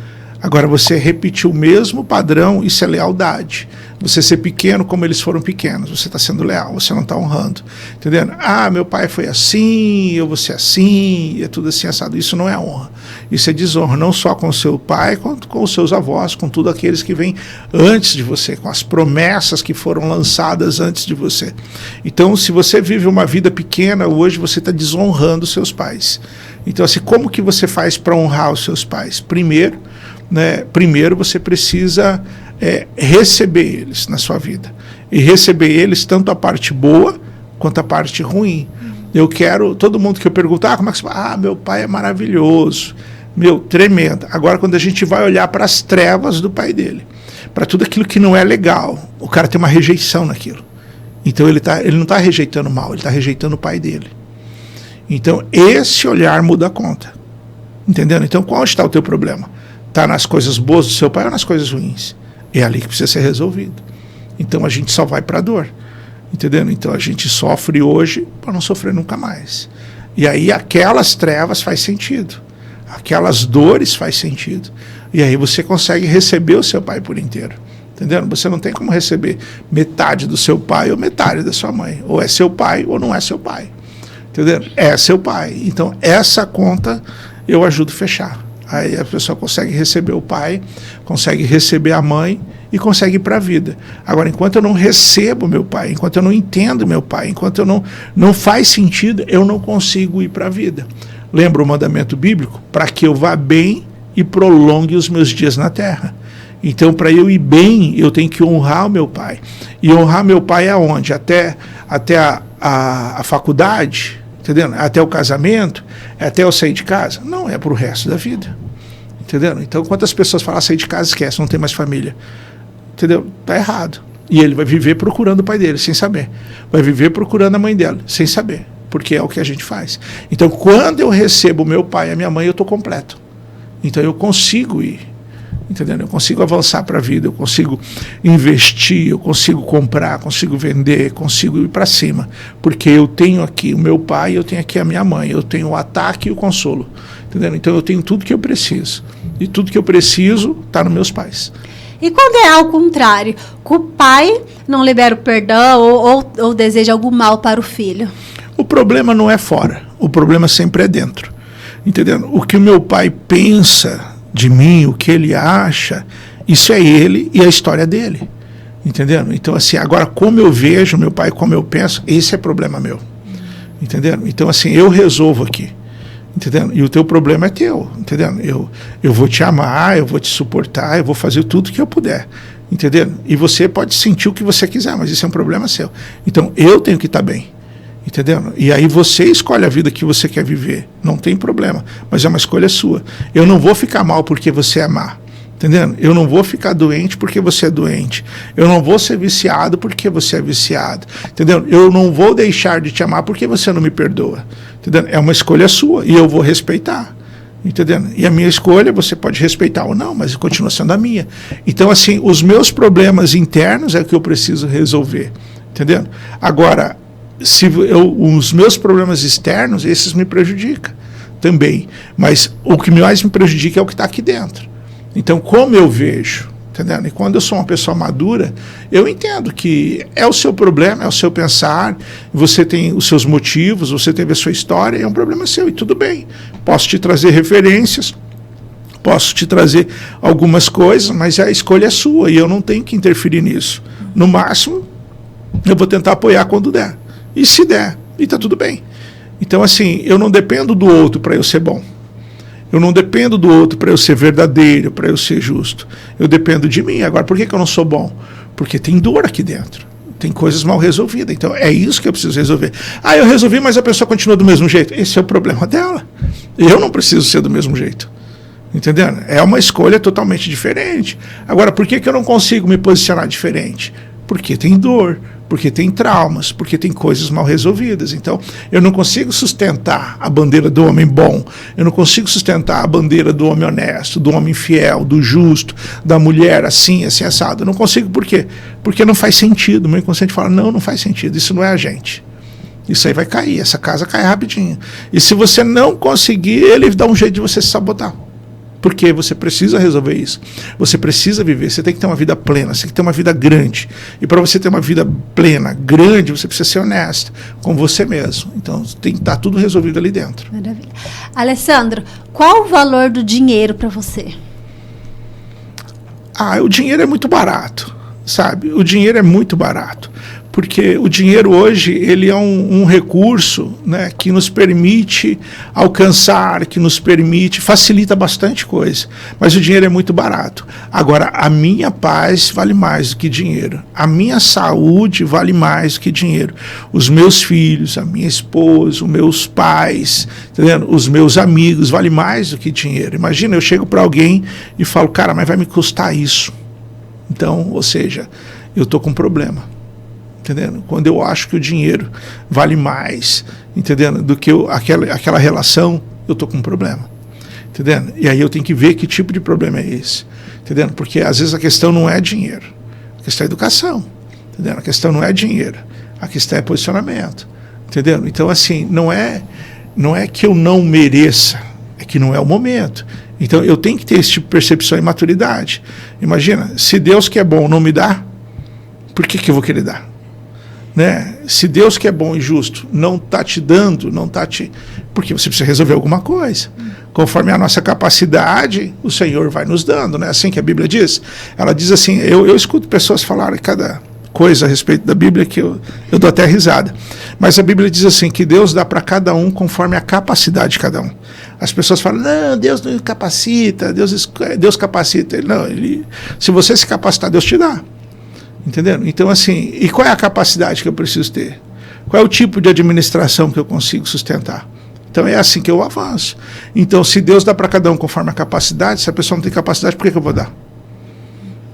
Agora, você repetir o mesmo padrão, isso é lealdade. Você ser pequeno como eles foram pequenos. Você está sendo leal, você não está honrando. Entendendo? Meu pai foi assim, eu vou ser assim, é tudo assim assado. Isso não é honra. Isso é desonra, não só com o seu pai, quanto com os seus avós, com todos aqueles que vêm antes de você, com as promessas que foram lançadas antes de você. Então, se você vive uma vida pequena, hoje você está desonrando os seus pais. Então, assim, como que você faz para honrar os seus pais? Primeiro você precisa receber eles na sua vida. E receber eles tanto a parte boa quanto a parte ruim. Todo mundo que eu pergunto, como é que você fala? Meu pai é maravilhoso. Tremendo. Agora, quando a gente vai olhar para as trevas do pai dele, para tudo aquilo que não é legal, o cara tem uma rejeição naquilo. Então ele não está rejeitando mal, ele está rejeitando o pai dele. Então esse olhar muda a conta. Entendendo? Então qual está o teu problema? Está nas coisas boas do seu pai ou nas coisas ruins? É ali que precisa ser resolvido. Então a gente só vai para a dor. Entendendo? Então a gente sofre hoje para não sofrer nunca mais. E aí aquelas trevas faz sentido. Aquelas dores faz sentido. E aí você consegue receber o seu pai por inteiro. Entendendo? Você não tem como receber metade do seu pai ou metade da sua mãe. Ou é seu pai ou não é seu pai. Entendeu? É seu pai. Então essa conta eu ajudo a fechar. Aí a pessoa consegue receber o pai, consegue receber a mãe e consegue ir para a vida. Agora, enquanto eu não recebo meu pai, enquanto eu não entendo meu pai, enquanto eu não faz sentido, eu não consigo ir para a vida. Lembra o mandamento bíblico? Para que eu vá bem e prolongue os meus dias na terra. Então, para eu ir bem, eu tenho que honrar o meu pai. E honrar meu pai aonde? Até a faculdade? Entendeu? Até o casamento, até eu sair de casa? Não, é para o resto da vida. Entendeu? Então, quantas pessoas falam, sair de casa, esquece, não tem mais família. Entendeu? Está errado. E ele vai viver procurando o pai dele, sem saber. Vai viver procurando a mãe dela, sem saber. Porque é o que a gente faz. Então, quando eu recebo o meu pai e a minha mãe, eu estou completo. Então, eu consigo ir. Entendeu? Eu consigo avançar para a vida, eu consigo investir, eu consigo comprar, consigo vender, consigo ir para cima. Porque eu tenho aqui o meu pai, eu tenho aqui a minha mãe, eu tenho o ataque e o consolo. Entendeu? Então eu tenho tudo que eu preciso. E tudo que eu preciso está nos meus pais. E quando é ao contrário, que o pai não libera o perdão ou deseja algum mal para o filho? O problema não é fora, o problema sempre é dentro. Entendeu? O que o meu pai pensa de mim, o que ele acha, isso é ele e a história dele. Entendendo? Então, assim, agora como eu vejo meu pai, como eu penso, esse é problema meu. Entendendo? Então, assim, eu resolvo aqui. Entendendo? E o teu problema é teu. Entendendo? Eu vou te amar, eu vou te suportar, eu vou fazer tudo que eu puder. Entendendo? E você pode sentir o que você quiser, mas isso é um problema seu. Então, eu tenho que estar bem. Entendendo? E aí você escolhe a vida que você quer viver. Não tem problema, mas é uma escolha sua. Eu não vou ficar mal porque você é má. Entendendo? Eu não vou ficar doente porque você é doente. Eu não vou ser viciado porque você é viciado. Entendendo? Eu não vou deixar de te amar porque você não me perdoa. Entendendo? É uma escolha sua e eu vou respeitar. Entendendo? E a minha escolha você pode respeitar ou não, mas continua sendo a minha. Então, assim, os meus problemas internos é o que eu preciso resolver. Entendendo? Agora, os meus problemas externos, esses me prejudicam também. Mas o que mais me prejudica é o que está aqui dentro. Então, como eu vejo, entendendo? E quando eu sou uma pessoa madura, eu entendo que é o seu problema, é o seu pensar, você tem os seus motivos, você teve a sua história, é um problema seu, e tudo bem. Posso te trazer referências, posso te trazer algumas coisas, mas a escolha é sua, e eu não tenho que interferir nisso. No máximo, eu vou tentar apoiar quando der. E se der, e está tudo bem. Então, assim, eu não dependo do outro para eu ser bom. Eu não dependo do outro para eu ser verdadeiro, para eu ser justo. Eu dependo de mim. Agora, por que eu não sou bom? Porque tem dor aqui dentro. Tem coisas mal resolvidas. Então, é isso que eu preciso resolver. Ah, eu resolvi, mas a pessoa continua do mesmo jeito. Esse é o problema dela. Eu não preciso ser do mesmo jeito. Entendendo? É uma escolha totalmente diferente. Agora, por que eu não consigo me posicionar diferente? Porque tem dor, porque tem traumas, porque tem coisas mal resolvidas. Então, eu não consigo sustentar a bandeira do homem bom, eu não consigo sustentar a bandeira do homem honesto, do homem fiel, do justo, da mulher assim, assim, assado. Eu não consigo, por quê? Porque não faz sentido. O meu inconsciente fala, não faz sentido, isso não é a gente. Isso aí vai cair, essa casa cai rapidinho. E se você não conseguir, ele dá um jeito de você se sabotar. Porque você precisa resolver isso. Você precisa viver, você tem que ter uma vida plena, você tem que ter uma vida grande. E para você ter uma vida plena, grande, você precisa ser honesto com você mesmo. Então tem que estar tudo resolvido ali dentro. Maravilha. Alessandro, qual o valor do dinheiro para você? O dinheiro é muito barato, sabe? O dinheiro é muito barato. Porque o dinheiro hoje ele é um recurso, né, que nos permite alcançar, que nos permite, facilita bastante coisa. Mas o dinheiro é muito barato. Agora, a minha paz vale mais do que dinheiro. A minha saúde vale mais do que dinheiro. Os meus filhos, a minha esposa, os meus pais, entendendo? Os meus amigos, vale mais do que dinheiro. Imagina, eu chego para alguém e falo, cara, mas vai me custar isso. Então, ou seja, eu estou com um problema. Entendendo? Quando eu acho que o dinheiro vale mais, entendendo, do que aquela relação, eu estou com um problema. Entendendo? E aí eu tenho que ver que tipo de problema é esse. Entendendo? Porque às vezes a questão não é dinheiro, a questão é educação. Entendendo? A questão não é dinheiro, a questão é posicionamento. Entendendo? Então, assim, não é que eu não mereça, é que não é o momento. Então eu tenho que ter esse tipo de percepção e maturidade. Imagina, se Deus que é bom não me dá, por que eu vou querer dar? Né? Se Deus que é bom e justo não está te dando, porque você precisa resolver alguma coisa. Conforme a nossa capacidade, o Senhor vai nos dando, né? Assim que a Bíblia diz. Ela diz assim, eu escuto pessoas falarem cada coisa a respeito da Bíblia que eu dou até risada. Mas a Bíblia diz assim, que Deus dá para cada um conforme a capacidade de cada um. As pessoas falam, não, Deus não capacita, Deus capacita. Não, se você se capacitar, Deus te dá. Entendendo? Então, assim, e qual é a capacidade que eu preciso ter? Qual é o tipo de administração que eu consigo sustentar? Então, é assim que eu avanço. Então, se Deus dá para cada um conforme a capacidade, se a pessoa não tem capacidade, por que eu vou dar?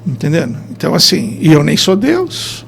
Entendendo? Então, assim, e eu nem sou Deus.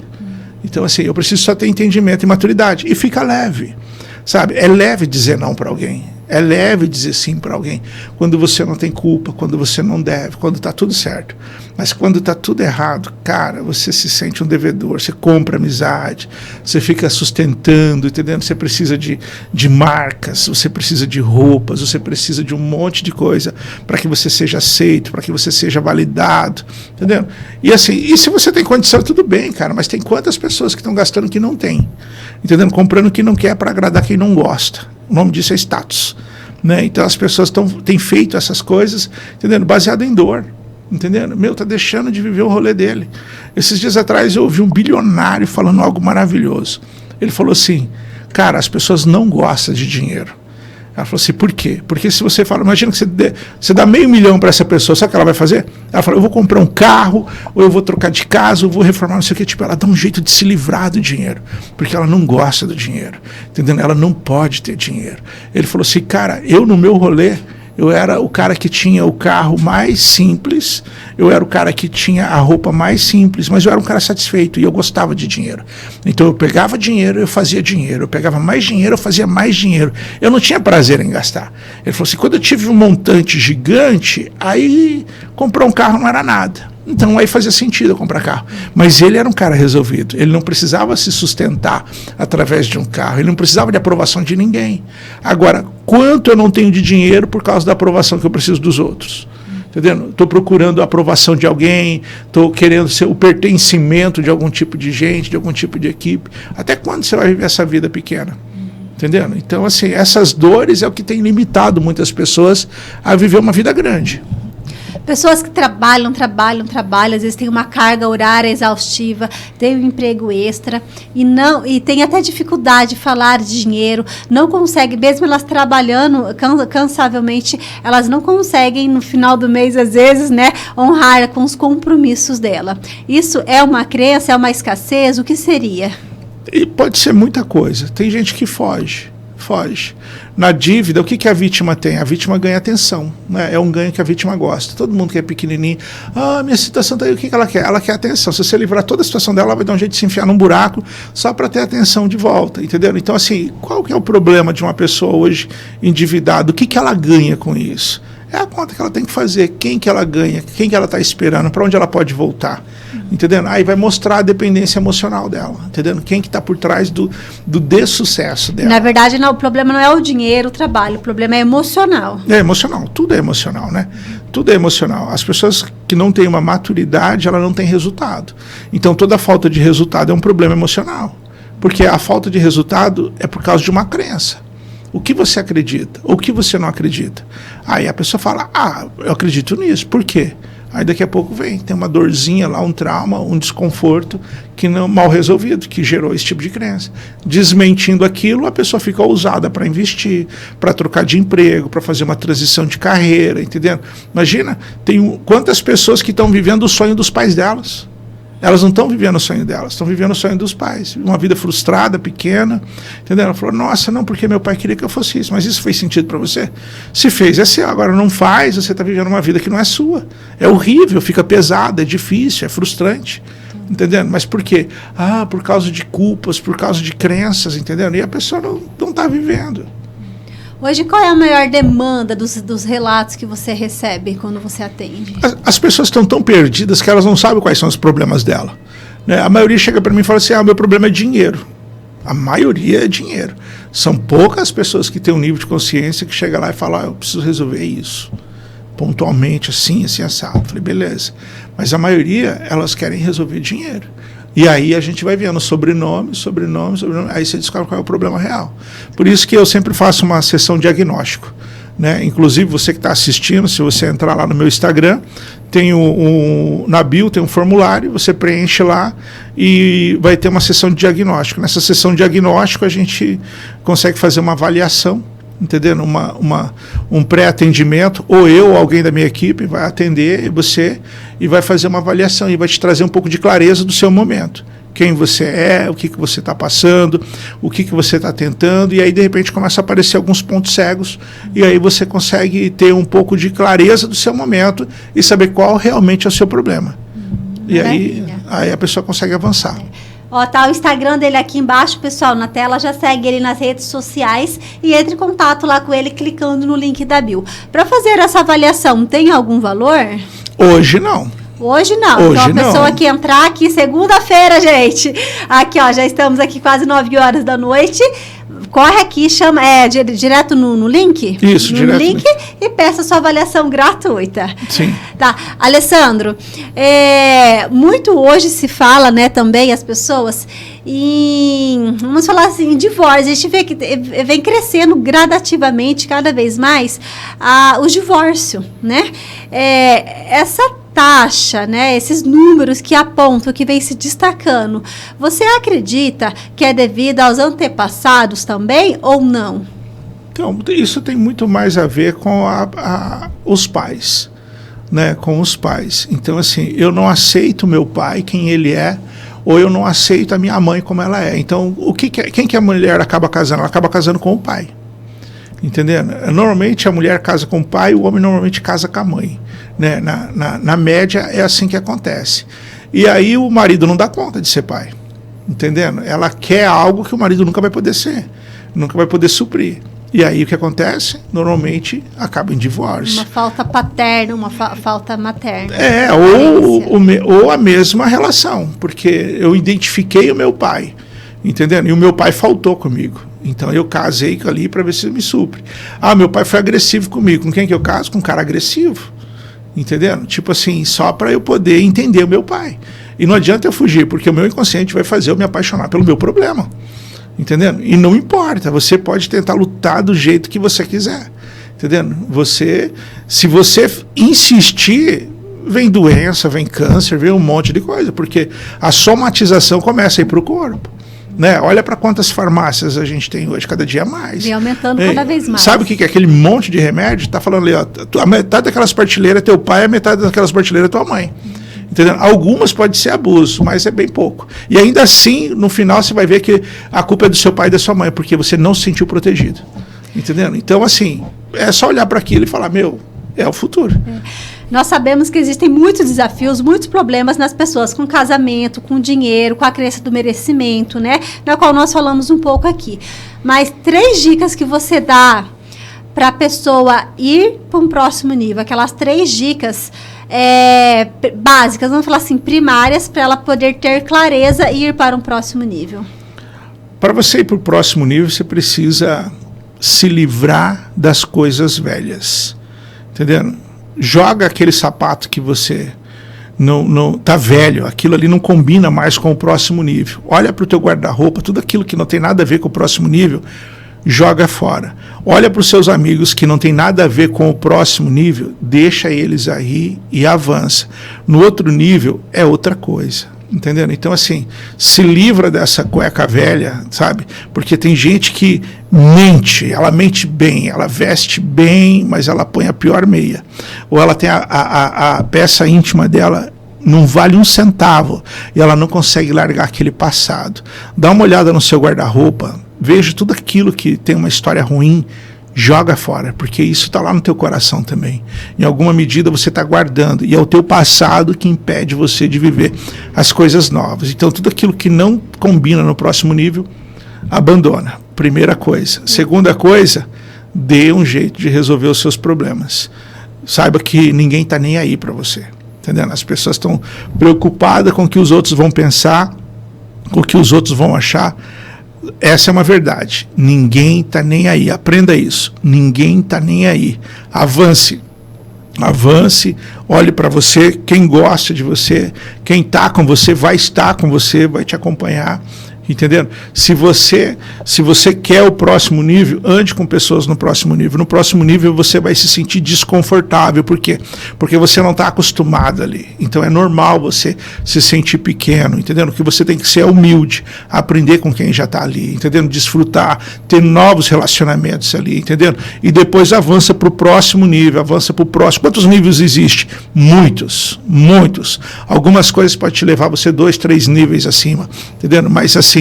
Então, assim, eu preciso só ter entendimento e maturidade. E fica leve, sabe? É leve dizer não para alguém. É leve dizer sim para alguém. Quando você não tem culpa, quando você não deve, quando está tudo certo. Mas quando está tudo errado, cara, você se sente um devedor, você compra amizade, você fica sustentando, entendendo? Você precisa de marcas, você precisa de roupas, você precisa de um monte de coisa para que você seja aceito, para que você seja validado, entendendo? E assim, e se você tem condição, tudo bem, cara, mas tem quantas pessoas que estão gastando que não tem, entendendo? Comprando o que não quer para agradar quem não gosta. O nome disso é status. né? Então as pessoas têm feito essas coisas, entendendo? Baseado em dor. Entendendo? Tá deixando de viver o rolê dele. Esses dias atrás eu ouvi um bilionário falando algo maravilhoso. Ele falou assim, cara, as pessoas não gostam de dinheiro. Ela falou assim, por quê? Porque se você fala, imagina que você dá $500 mil para essa pessoa, sabe o que ela vai fazer? Ela fala, eu vou comprar um carro, ou eu vou trocar de casa, ou vou reformar, não sei o que. Tipo, ela dá um jeito de se livrar do dinheiro, porque ela não gosta do dinheiro, entendendo? Ela não pode ter dinheiro. Ele falou assim, cara, eu no meu rolê, eu era o cara que tinha o carro mais simples, eu era o cara que tinha a roupa mais simples, mas eu era um cara satisfeito e eu gostava de dinheiro. Então eu pegava dinheiro, eu fazia dinheiro, eu pegava mais dinheiro, eu fazia mais dinheiro. Eu não tinha prazer em gastar. Ele falou assim, quando eu tive um montante gigante, aí comprar um carro não era nada. Então aí fazia sentido eu comprar carro. Mas ele era um cara resolvido. Ele não precisava se sustentar através de um carro. Ele não precisava de aprovação de ninguém. Agora, quanto eu não tenho de dinheiro por causa da aprovação que eu preciso dos outros? Entendendo? Estou procurando a aprovação de alguém, estou querendo ser o pertencimento de algum tipo de gente, de algum tipo de equipe. Até quando você vai viver essa vida pequena? Entendendo? Então, assim, essas dores é o que tem limitado muitas pessoas a viver uma vida grande. Pessoas que trabalham, às vezes tem uma carga horária exaustiva, tem um emprego extra e tem até dificuldade de falar de dinheiro, não consegue, mesmo elas trabalhando cansavelmente, elas não conseguem no final do mês, às vezes, né, honrar com os compromissos dela. Isso é uma crença, é uma escassez? O que seria? E pode ser muita coisa. Tem gente que foge. Na dívida, o que a vítima tem? A vítima ganha atenção, né? É um ganho que a vítima gosta. Todo mundo que é pequenininho, minha situação tá aí, o que ela quer? Ela quer atenção. Se você livrar toda a situação dela, ela vai dar um jeito de se enfiar num buraco só para ter atenção de volta, entendeu? Então, assim, qual que é o problema de uma pessoa hoje endividada? O que ela ganha com isso? É a conta que ela tem que fazer, quem que ela ganha, quem que ela está esperando, para onde ela pode voltar, entendendo? Aí vai mostrar a dependência emocional dela, entendendo? Quem que está por trás do dessucesso dela. Na verdade, não, o problema não é o dinheiro, o trabalho, o problema é emocional. É emocional, tudo é emocional, né? Tudo é emocional. As pessoas que não têm uma maturidade, ela não tem resultado. Então, toda falta de resultado é um problema emocional, porque a falta de resultado é por causa de uma crença. O que você acredita? Ou o que você não acredita? Aí a pessoa fala, eu acredito nisso. Por quê? Aí daqui a pouco tem uma dorzinha lá, um trauma, um desconforto que não mal resolvido, que gerou esse tipo de crença. Desmentindo aquilo, a pessoa fica ousada para investir, para trocar de emprego, para fazer uma transição de carreira, entendendo? Imagina, tem quantas pessoas que estão vivendo o sonho dos pais delas. Elas não estão vivendo o sonho delas, estão vivendo o sonho dos pais. Uma vida frustrada, pequena, entendeu? Ela falou, nossa, não, porque meu pai queria que eu fosse isso. Mas isso fez sentido para você? Se fez, é seu. Agora não faz, você está vivendo uma vida que não é sua. É horrível, fica pesado, é difícil, é frustrante. Entendendo? Mas por quê? Por causa de culpas, por causa de crenças, entendendo? E a pessoa não está vivendo. Hoje, qual é a maior demanda dos relatos que você recebe quando você atende? As pessoas estão tão perdidas que elas não sabem quais são os problemas dela, né? A maioria chega para mim e fala assim, meu problema é dinheiro. A maioria é dinheiro. São poucas pessoas que têm um nível de consciência que chega lá e fala, eu preciso resolver isso. Pontualmente, assim, assado. Falei, beleza. Mas a maioria, elas querem resolver dinheiro. E aí a gente vai vendo sobrenome, aí você descobre qual é o problema real. Por isso que eu sempre faço uma sessão diagnóstico, né? Inclusive, você que está assistindo, se você entrar lá no meu Instagram, tem na bio tem um formulário, você preenche lá e vai ter uma sessão de diagnóstico. Nessa sessão de diagnóstico, a gente consegue fazer uma avaliação, entendendo? Um pré-atendimento, ou eu ou alguém da minha equipe vai atender você e vai fazer uma avaliação e vai te trazer um pouco de clareza do seu momento. Quem você é, o que você está passando, o que você está tentando, e aí de repente começa a aparecer alguns pontos cegos, e aí você consegue ter um pouco de clareza do seu momento e saber qual realmente é o seu problema. E aí a pessoa consegue avançar. Tá o Instagram dele aqui embaixo, pessoal, na tela. Já segue ele nas redes sociais e entre em contato lá com ele clicando no link da bio. Para fazer essa avaliação, tem algum valor? Hoje não. Hoje não. Então a pessoa que entrar aqui segunda-feira, gente. Aqui, já estamos aqui quase 9 horas da noite. Corre aqui, chama, direto no link? Isso, direto no link e peça sua avaliação gratuita. Sim. Tá. Alessandro, muito hoje se fala, né, também as pessoas vamos falar assim, em divórcio. A gente vê que vem crescendo gradativamente, cada vez mais, o divórcio, né? Essa taxa, né, esses números que apontam, que vem se destacando, você acredita que é devido aos antepassados também ou não? Então, isso tem muito mais a ver com os pais, né, com os pais. Então, assim, eu não aceito meu pai, quem ele é, ou eu não aceito a minha mãe como ela é. Então, quem que a mulher acaba casando? Ela acaba casando com o pai. Entendendo? Normalmente a mulher casa com o pai, o homem normalmente casa com a mãe. Né? Na média é assim que acontece. E aí o marido não dá conta de ser pai. Entendendo? Ela quer algo que o marido nunca vai poder ser, nunca vai poder suprir. E aí o que acontece? Normalmente acaba em divórcio. Uma falta paterna, uma falta materna. Ou a mesma relação, porque eu identifiquei o meu pai, entendendo? E o meu pai faltou comigo. Então eu casei ali para ver se ele me supre. Meu pai foi agressivo comigo. Com quem que eu caso? Com um cara agressivo. Entendendo? Tipo assim, só para eu poder entender o meu pai. E não adianta eu fugir, porque o meu inconsciente vai fazer eu me apaixonar pelo meu problema. Entendendo? E não importa, você pode tentar lutar do jeito que você quiser. Entendendo? Se você insistir, vem doença, vem câncer, vem um monte de coisa, porque a somatização começa a ir para o corpo. Né? Olha para quantas farmácias a gente tem hoje, cada dia mais. E aumentando cada vez mais. Sabe o que é aquele monte de remédio? Está falando ali, ó, a metade daquelas prateleiras é teu pai, a metade daquelas prateleiras é tua mãe. Entendeu? Algumas pode ser abuso, mas é bem pouco. E ainda assim, no final, você vai ver que a culpa é do seu pai e da sua mãe, porque você não se sentiu protegido. Entendendo? Então, assim, é só olhar para aquilo e falar, é o futuro. Nós sabemos que existem muitos desafios, muitos problemas nas pessoas com casamento, com dinheiro, com a crença do merecimento, né? Na qual nós falamos um pouco aqui. Mas 3 dicas que você dá para a pessoa ir para um próximo nível, aquelas 3 dicas básicas, vamos falar assim, primárias, para ela poder ter clareza e ir para um próximo nível. Para você ir para o próximo nível, você precisa se livrar das coisas velhas. Entendendo? Joga aquele sapato que você não tá velho, aquilo ali não combina mais com o próximo nível. Olha para o teu guarda-roupa, tudo aquilo que não tem nada a ver com o próximo nível, joga fora. Olha para os seus amigos que não tem nada a ver com o próximo nível, deixa eles aí e avança. No outro nível é outra coisa. Entendendo? Então, assim, se livra dessa cueca velha, sabe? Porque tem gente que ela mente bem, ela veste bem, mas ela põe a pior meia. Ou ela tem a peça íntima dela, não vale 1 centavo, e ela não consegue largar aquele passado. Dá uma olhada no seu guarda-roupa, veja tudo aquilo que tem uma história ruim, joga fora, porque isso está lá no teu coração também. Em alguma medida você está guardando, e é o teu passado que impede você de viver as coisas novas. Então tudo aquilo que não combina no próximo nível, abandona. Primeira coisa. Segunda coisa, dê um jeito de resolver os seus problemas. Saiba que ninguém está nem aí para você. Entendendo? As pessoas estão preocupadas com o que os outros vão pensar, com o que os outros vão achar. Essa é uma verdade. Ninguém está nem aí. Aprenda isso. Ninguém está nem aí. Avance. Avance. Olhe para você. Quem gosta de você, quem está com você, vai estar com você, vai te acompanhar. Entendendo? Se você quer o próximo nível, ande com pessoas no próximo nível. No próximo nível você vai se sentir desconfortável. Por quê? Porque você não está acostumado ali. Então é normal você se sentir pequeno. Entendendo? O que você tem que ser é humilde, aprender com quem já está ali. Entendendo? Desfrutar, ter novos relacionamentos ali. Entendendo? E depois avança para o próximo nível, avança para o próximo. Quantos níveis existem? Muitos, muitos. Algumas coisas podem te levar você 2, 3 níveis acima. Entendendo? Mas assim,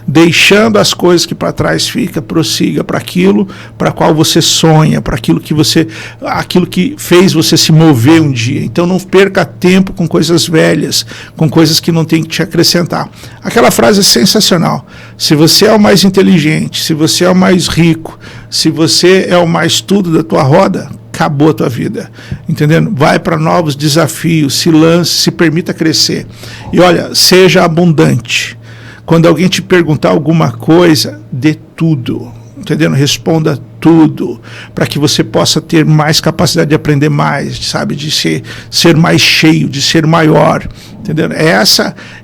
deixando as coisas que para trás fica, prossiga para aquilo para qual você sonha, para aquilo que fez você se mover um dia. Então não perca tempo com coisas velhas, com coisas que não tem que te acrescentar. Aquela frase é sensacional. Se você é o mais inteligente, se você é o mais rico, se você é o mais tudo da tua roda, acabou a tua vida, entendendo? Vai para novos desafios, se lance, se permita crescer. E olha, seja abundante. Quando alguém te perguntar alguma coisa, dê tudo, entendendo? Responda tudo, para que você possa ter mais capacidade de aprender mais, sabe, de ser mais cheio, de ser maior, entendeu?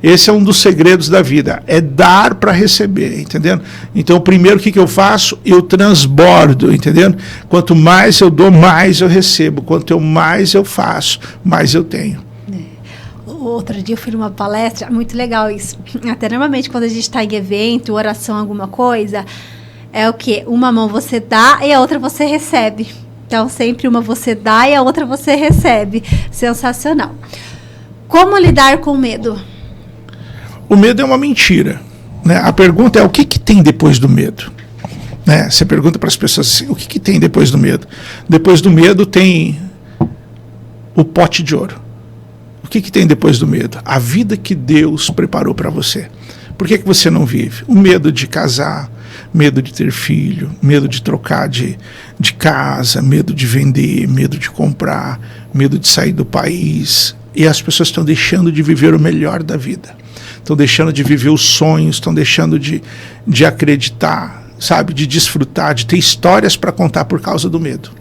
Esse é um dos segredos da vida, é dar para receber, entendeu? Então, primeiro, o que eu faço? Eu transbordo, entendeu? Quanto mais eu dou, mais eu recebo. Quanto mais eu faço, mais eu tenho. Outro dia eu fui numa palestra, muito legal isso. Até normalmente quando a gente está em evento, oração, alguma coisa, é o quê? Uma mão você dá e a outra você recebe. Então sempre uma você dá e a outra você recebe. Sensacional. Como lidar com o medo? O medo é uma mentira, né? A pergunta é o que tem depois do medo? Né? Você pergunta para as pessoas assim, o que tem depois do medo? Depois do medo tem o pote de ouro. O que tem depois do medo? A vida que Deus preparou para você. Por que você não vive? O medo de casar, medo de ter filho, medo de trocar de casa, medo de vender, medo de comprar, medo de sair do país. E as pessoas estão deixando de viver o melhor da vida. Estão deixando de viver os sonhos, estão deixando de acreditar, sabe? De desfrutar, de ter histórias para contar por causa do medo.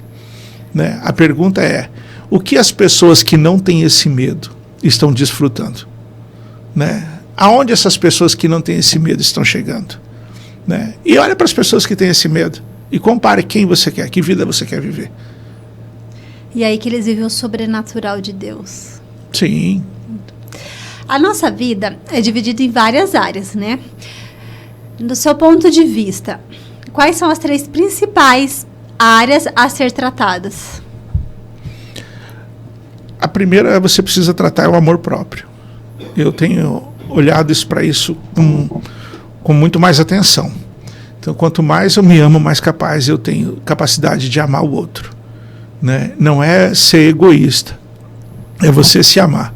Né? A pergunta é, o que as pessoas que não têm esse medo estão desfrutando? Né? Aonde essas pessoas que não têm esse medo estão chegando? Né? E olha para as pessoas que têm esse medo e compare quem você quer, que vida você quer viver. E aí que eles vivem o sobrenatural de Deus. Sim. A nossa vida é dividida em várias áreas, né? Do seu ponto de vista, quais são as 3 principais áreas a ser tratadas? A primeira você precisa tratar é o amor próprio. Eu tenho olhado para isso com muito mais atenção. Então, quanto mais eu me amo, mais capaz eu tenho capacidade de amar o outro. Né? Não é ser egoísta, é você se amar.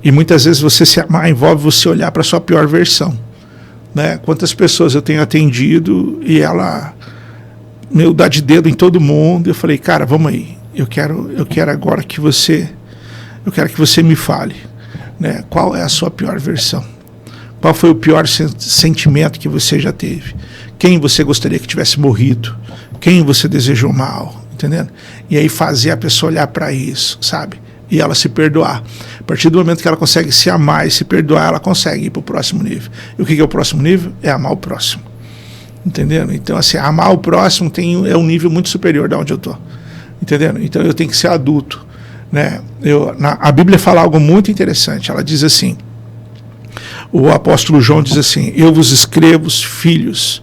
E muitas vezes você se amar envolve você olhar para a sua pior versão. Né? Quantas pessoas eu tenho atendido e ela dá de dedo em todo mundo. Eu falei, cara, vamos aí. Eu quero agora que você... Eu quero que você me fale, né? Qual é a sua pior versão? Qual foi o pior sentimento que você já teve? Quem você gostaria que tivesse morrido? Quem você desejou mal? Entendendo? E aí fazer a pessoa olhar para isso, sabe? E ela se perdoar. A partir do momento que ela consegue se amar e se perdoar, ela consegue ir para o próximo nível. E o que é o próximo nível? É amar o próximo. Entendendo? Então, assim, amar o próximo é um nível muito superior de onde eu estou. Entendendo? Então, eu tenho que ser adulto. Né? A Bíblia fala algo muito interessante. Ela diz assim, o apóstolo João diz assim, eu vos escrevo, filhos,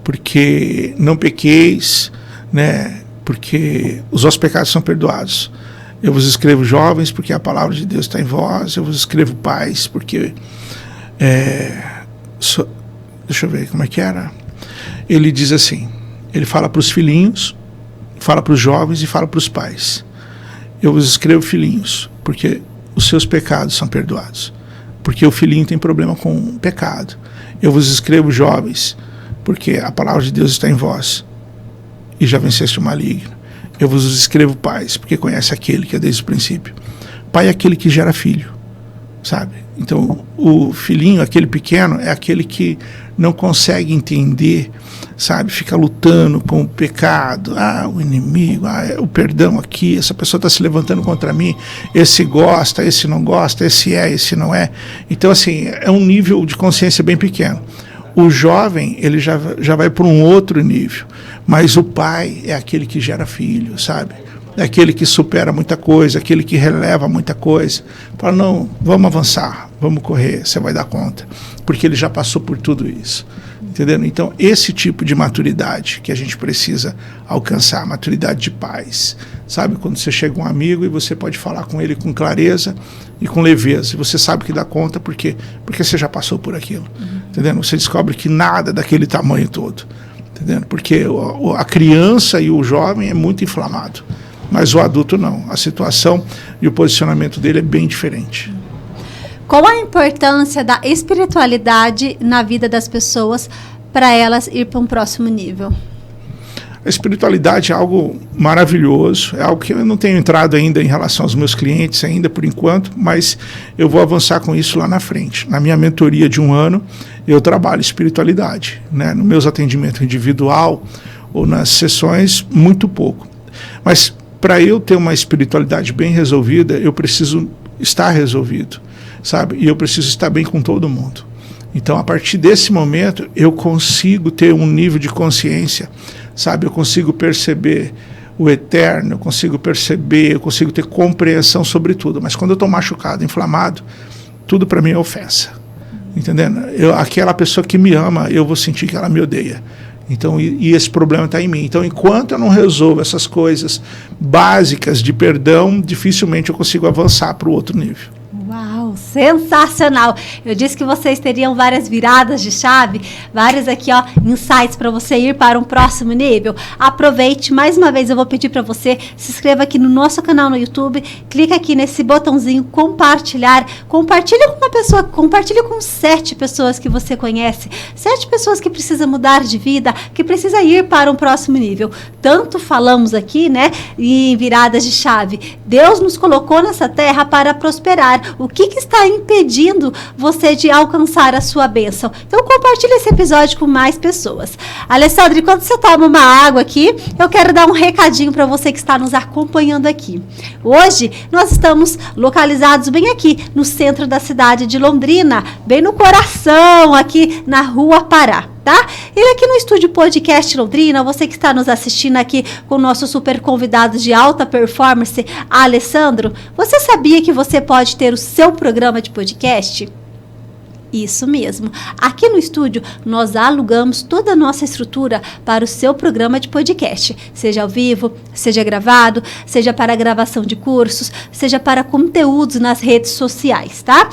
porque não pequeis, né? Porque os vossos pecados são perdoados. Eu vos escrevo, jovens, porque a palavra de Deus está em vós. Eu vos escrevo, pais, porque deixa eu ver como é que era. Ele diz assim, ele fala para os filhinhos, fala para os jovens e fala para os pais. Eu vos escrevo, filhinhos, porque os seus pecados são perdoados. Porque o filhinho tem problema com o pecado. Eu vos escrevo, jovens, porque a palavra de Deus está em vós e já venceste o maligno. Eu vos escrevo, pais, porque conhece aquele que é desde o princípio. Pai é aquele que gera filho, sabe? Então, o filhinho, aquele pequeno, é aquele que não consegue entender, sabe? Fica lutando com o pecado, o inimigo, o perdão aqui, essa pessoa está se levantando contra mim, esse gosta, esse não gosta, esse não é. Então, assim, é um nível de consciência bem pequeno. O jovem, ele já vai para um outro nível, mas o pai é aquele que gera filho, sabe? É aquele que supera muita coisa, aquele que releva muita coisa. Fala, não, vamos avançar, vamos correr, você vai dar conta. Porque ele já passou por tudo isso. Entendeu? Então, esse tipo de maturidade que a gente precisa alcançar, maturidade de paz. Sabe, quando você chega um amigo e você pode falar com ele com clareza e com leveza. E você sabe que dá conta porque você já passou por aquilo. Entendeu? Você descobre que nada daquele tamanho todo. Entendeu? Porque a criança e o jovem é muito inflamado. Mas o adulto não. A situação e o posicionamento dele é bem diferente. Qual a importância da espiritualidade na vida das pessoas para elas ir para um próximo nível? A espiritualidade é algo maravilhoso, é algo que eu não tenho entrado ainda em relação aos meus clientes ainda por enquanto, mas eu vou avançar com isso lá na frente. Na minha mentoria de 1 ano, eu trabalho espiritualidade, né? Nos meus atendimentos individual ou nas sessões, muito pouco. Mas para eu ter uma espiritualidade bem resolvida, eu preciso estar resolvido, sabe? E eu preciso estar bem com todo mundo. Então, a partir desse momento, eu consigo ter um nível de consciência, sabe? Eu consigo perceber o eterno, eu consigo ter compreensão sobre tudo. Mas quando eu estou machucado, inflamado, tudo para mim é ofensa. Entendendo? Aquela pessoa que me ama, eu vou sentir que ela me odeia. Então, e esse problema está em mim. Então, enquanto eu não resolvo essas coisas básicas de perdão, dificilmente eu consigo avançar para o outro nível. Uau, sensacional! Eu disse que vocês teriam várias viradas de chave, vários aqui, ó, insights para você ir para um próximo nível. Aproveite, mais uma vez eu vou pedir para você, se inscreva aqui no nosso canal no YouTube, clica aqui nesse botãozinho compartilhar, compartilhe com uma pessoa, compartilhe com 7 pessoas que você conhece, 7 pessoas que precisam mudar de vida, que precisam ir para um próximo nível. Tanto falamos aqui, né, em viradas de chave. Deus nos colocou nessa terra para prosperar. O que está impedindo você de alcançar a sua bênção? Então compartilhe esse episódio com mais pessoas. Alessandra, enquanto você toma uma água aqui, eu quero dar um recadinho para você que está nos acompanhando aqui. Hoje nós estamos localizados bem aqui no centro da cidade de Londrina, bem no coração, aqui na Rua Pará. Tá? Ele aqui no Estúdio Podcast Londrina, você que está nos assistindo aqui com o nosso super convidado de alta performance, Alessandro, você sabia que você pode ter o seu programa de podcast? Isso mesmo. Aqui no estúdio, nós alugamos toda a nossa estrutura para o seu programa de podcast, seja ao vivo, seja gravado, seja para gravação de cursos, seja para conteúdos nas redes sociais, tá?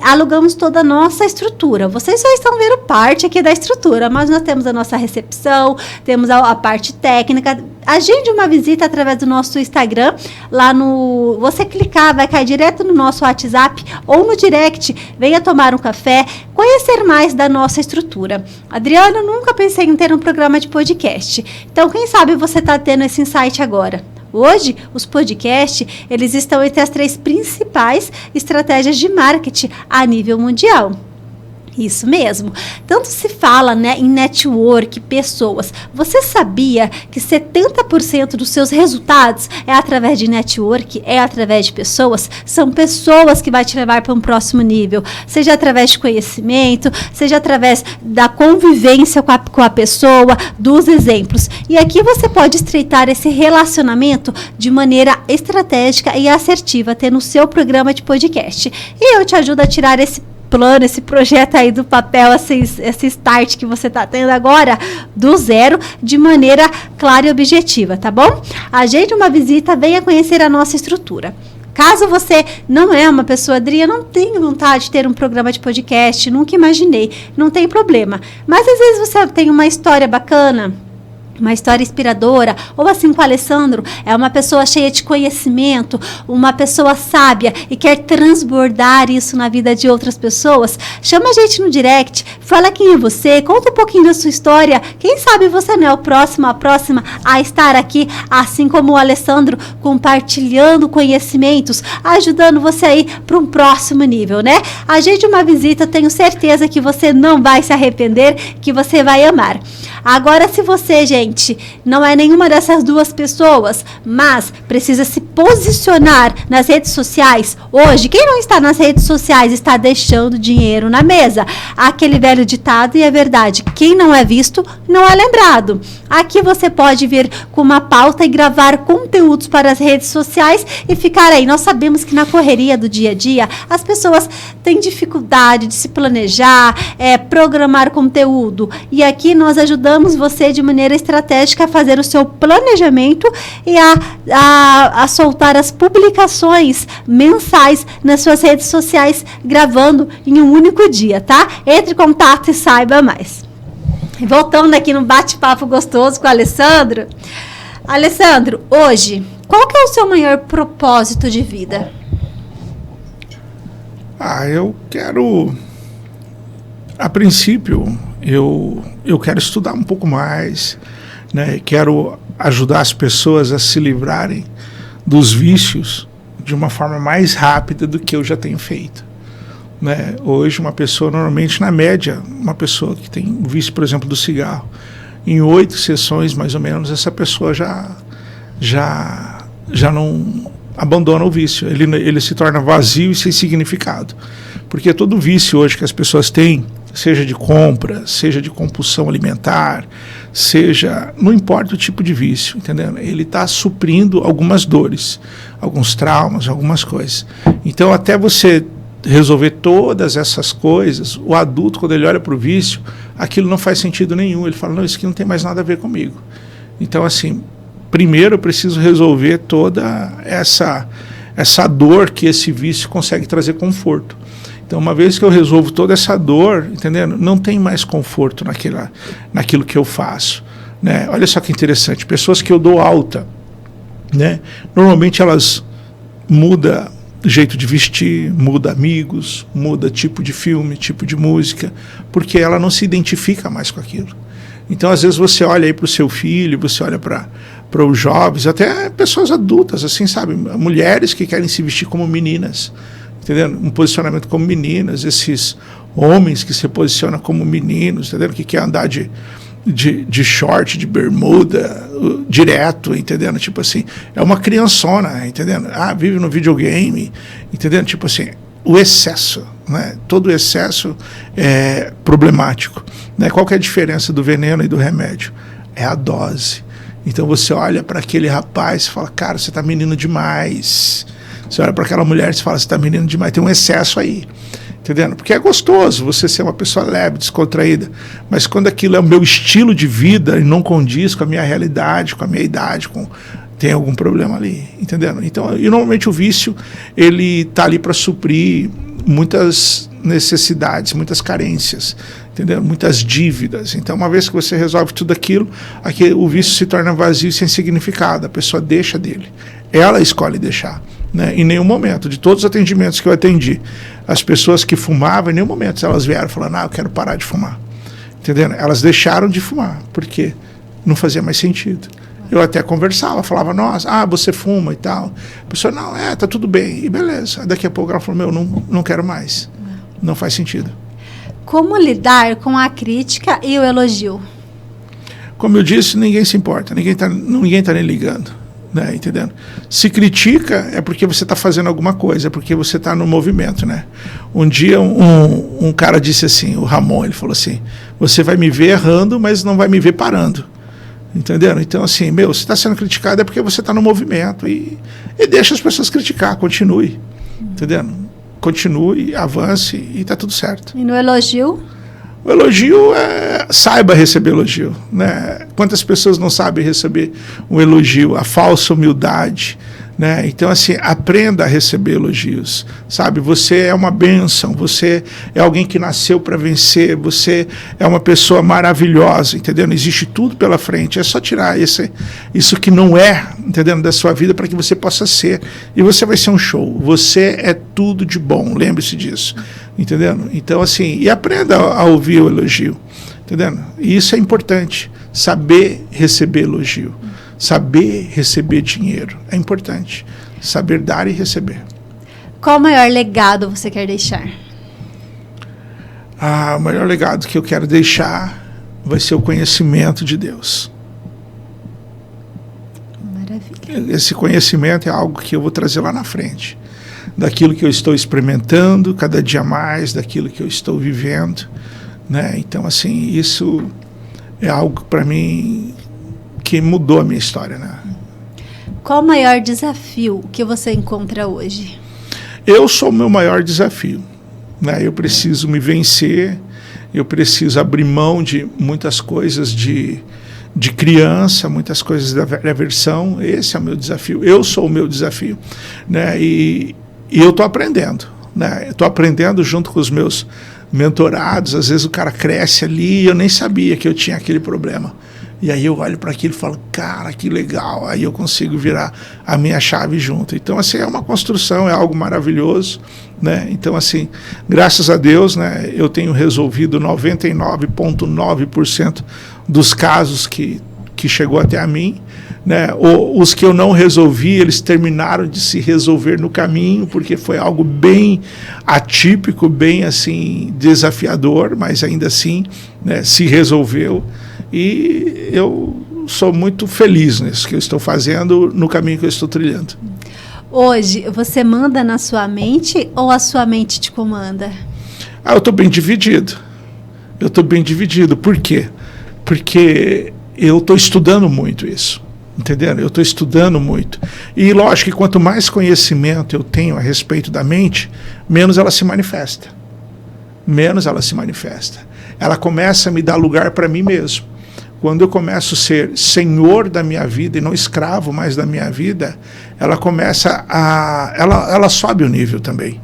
Alugamos toda a nossa estrutura. Vocês só estão vendo parte aqui da estrutura, mas nós temos a nossa recepção, temos a parte técnica. Agende uma visita através do nosso Instagram, lá no... Você clicar, vai cair direto no nosso WhatsApp ou no direct, venha tomar um café, conhecer mais da nossa estrutura. Adriana, eu nunca pensei em ter um programa de podcast. Então, quem sabe você está tendo esse insight agora. Hoje, os podcasts, eles estão entre as 3 principais estratégias de marketing a nível mundial. Isso mesmo. Tanto se fala, né, em network, pessoas. Você sabia que 70% dos seus resultados é através de network, é através de pessoas? São pessoas que vai te levar para um próximo nível. Seja através de conhecimento, seja através da convivência com a pessoa, dos exemplos. E aqui você pode estreitar esse relacionamento de maneira estratégica e assertiva, tendo o seu programa de podcast. E eu te ajudo a tirar esse plano, esse projeto aí do papel, esse start que você está tendo agora, do zero, de maneira clara e objetiva, tá bom? Agende uma visita, venha conhecer a nossa estrutura. Caso você não é uma pessoa, Adriana, não tenho vontade de ter um programa de podcast, nunca imaginei, não tem problema. Mas às vezes você tem uma história bacana, uma história inspiradora, ou assim com o Alessandro, é uma pessoa cheia de conhecimento, uma pessoa sábia e quer transbordar isso na vida de outras pessoas, chama a gente no direct, fala quem é você, conta um pouquinho da sua história, quem sabe você não é o próximo, a próxima a estar aqui, assim como o Alessandro, compartilhando conhecimentos, ajudando você a ir para um próximo nível, né? Agende uma visita, tenho certeza que você não vai se arrepender, que você vai amar. Agora, se você, gente, não é nenhuma dessas 2 pessoas, mas precisa se posicionar nas redes sociais, hoje, quem não está nas redes sociais está deixando dinheiro na mesa. Aquele velho ditado, e é verdade, quem não é visto, não é lembrado. Aqui você pode vir com uma pauta e gravar conteúdos para as redes sociais e ficar aí. Nós sabemos que na correria do dia a dia, as pessoas têm dificuldade de se planejar, programar conteúdo. E aqui nós ajudamos você de maneira estratégica a fazer o seu planejamento e a soltar as publicações mensais nas suas redes sociais, gravando em um único dia, tá? Entre em contato e saiba mais. Voltando aqui no bate-papo gostoso com o Alessandro. Alessandro, hoje, qual que é o seu maior propósito de vida? Eu quero... A princípio, eu quero estudar um pouco mais, né? Quero ajudar as pessoas a se livrarem dos vícios de uma forma mais rápida do que eu já tenho feito, né? Hoje, uma pessoa, normalmente, na média, uma pessoa que tem vício, por exemplo, do cigarro, em 8 sessões, mais ou menos, essa pessoa já não abandona o vício. Ele se torna vazio e sem significado. Porque todo vício hoje que as pessoas têm, seja de compra, seja de compulsão alimentar, não importa o tipo de vício, entendeu? Ele está suprindo algumas dores, alguns traumas, algumas coisas. Então, até você resolver todas essas coisas, o adulto, quando ele olha para o vício, aquilo não faz sentido nenhum. Ele fala, não, isso aqui não tem mais nada a ver comigo. Então, assim, primeiro eu preciso resolver toda essa dor que esse vício consegue trazer conforto. Então, uma vez que eu resolvo toda essa dor, entendendo? Não tem mais conforto naquilo que eu faço, né? Olha só que interessante, pessoas que eu dou alta, né? Normalmente elas mudam jeito de vestir, muda amigos, muda tipo de filme, tipo de música, porque ela não se identifica mais com aquilo. Então, às vezes, você olha aí para o seu filho, você olha para os jovens, até pessoas adultas, assim, sabe? Mulheres que querem se vestir como meninas, entendendo? Um posicionamento como meninas, esses homens que se posicionam como meninos, entendendo? Que quer andar de short, de bermuda, direto, entendendo? Tipo assim, é uma criançona, entendendo? Vive no videogame, entendendo? Tipo assim, o excesso, né? Todo excesso é problemático, né? Qual que é a diferença do veneno e do remédio? É a dose. Então você olha para aquele rapaz e fala, cara, você está menino demais. Você olha para aquela mulher e fala, você está menino demais, tem um excesso aí. Entendendo? Porque é gostoso você ser uma pessoa leve, descontraída, mas quando aquilo é o meu estilo de vida e não condiz com a minha realidade, com a minha idade, tem algum problema ali, entendendo? Então, e normalmente o vício, ele está ali para suprir muitas necessidades, muitas carências, entendeu? Muitas dívidas. Então, uma vez que você resolve tudo aquilo, o vício se torna vazio e sem significado, a pessoa deixa dele, ela escolhe deixar. Né? Em nenhum momento, de todos os atendimentos que eu atendi, as pessoas que fumavam, em nenhum momento elas vieram falando, eu quero parar de fumar. Entendendo? Elas deixaram de fumar, porque não fazia mais sentido. Eu até conversava, falava, nossa, você fuma e tal. A pessoa, não, tá tudo bem, e beleza. Daqui a pouco ela falou, não quero mais. Não faz sentido. Como lidar com a crítica e o elogio? Como eu disse, ninguém se importa, ninguém tá nem ligando. Né, entendendo? Se critica é porque você está fazendo alguma coisa, é porque você está no movimento, né? Um dia um cara disse assim, o Ramon, ele falou assim, você vai me ver errando, mas não vai me ver parando. Entenderam? Então, assim, você está sendo criticado é porque você está no movimento e deixa as pessoas criticar, continue. Entendendo? Continue, avance e está tudo certo. E no elogio? O elogio saiba receber elogio, né? Quantas pessoas não sabem receber um elogio, a falsa humildade, né? Então, assim, aprenda a receber elogios, sabe? Você é uma bênção, você é alguém que nasceu para vencer, você é uma pessoa maravilhosa, entendeu? Existe tudo pela frente, é só tirar isso que não é, entendeu? Da sua vida para que você possa ser, e você vai ser um show, você é tudo de bom, lembre-se disso. Entendendo? Então, assim, e aprenda a ouvir o elogio, entendendo? E isso é importante, saber receber elogio, saber receber dinheiro, é importante, saber dar e receber. Qual o maior legado você quer deixar? O maior legado que eu quero deixar vai ser o conhecimento de Deus. Maravilha. Esse conhecimento é algo que eu vou trazer lá na frente. Daquilo que eu estou experimentando, cada dia mais, daquilo que eu estou vivendo, né? Então, assim, isso é algo para mim que mudou a minha história, né? Qual o maior desafio que você encontra hoje? Eu sou o meu maior desafio, né? Eu preciso me vencer, eu preciso abrir mão de muitas coisas de criança, muitas coisas da velha versão. Esse é o meu desafio, eu sou o meu desafio, né? E eu estou aprendendo, né? Estou aprendendo junto com os meus mentorados. Às vezes o cara cresce ali e eu nem sabia que eu tinha aquele problema. E aí eu olho para aquilo e falo, cara, que legal. Aí eu consigo virar a minha chave junto. Então, assim, é uma construção, é algo maravilhoso, né? Então, assim, graças a Deus, né, eu tenho resolvido 99,9% dos casos que chegou até a mim, né? Os que eu não resolvi, eles terminaram de se resolver no caminho, porque foi algo bem atípico, bem assim desafiador, mas ainda assim, né, se resolveu. E eu sou muito feliz nisso que eu estou fazendo, no caminho que eu estou trilhando. Hoje, você manda na sua mente ou a sua mente te comanda? Eu estou bem dividido. Por quê? Porque eu estou estudando muito isso. Entendendo? Eu estou estudando muito. E lógico que quanto mais conhecimento eu tenho a respeito da mente, menos ela se manifesta. Ela começa a me dar lugar para mim mesmo. Quando eu começo a ser senhor da minha vida e não escravo mais da minha vida, ela começa a... Ela sobe o nível também.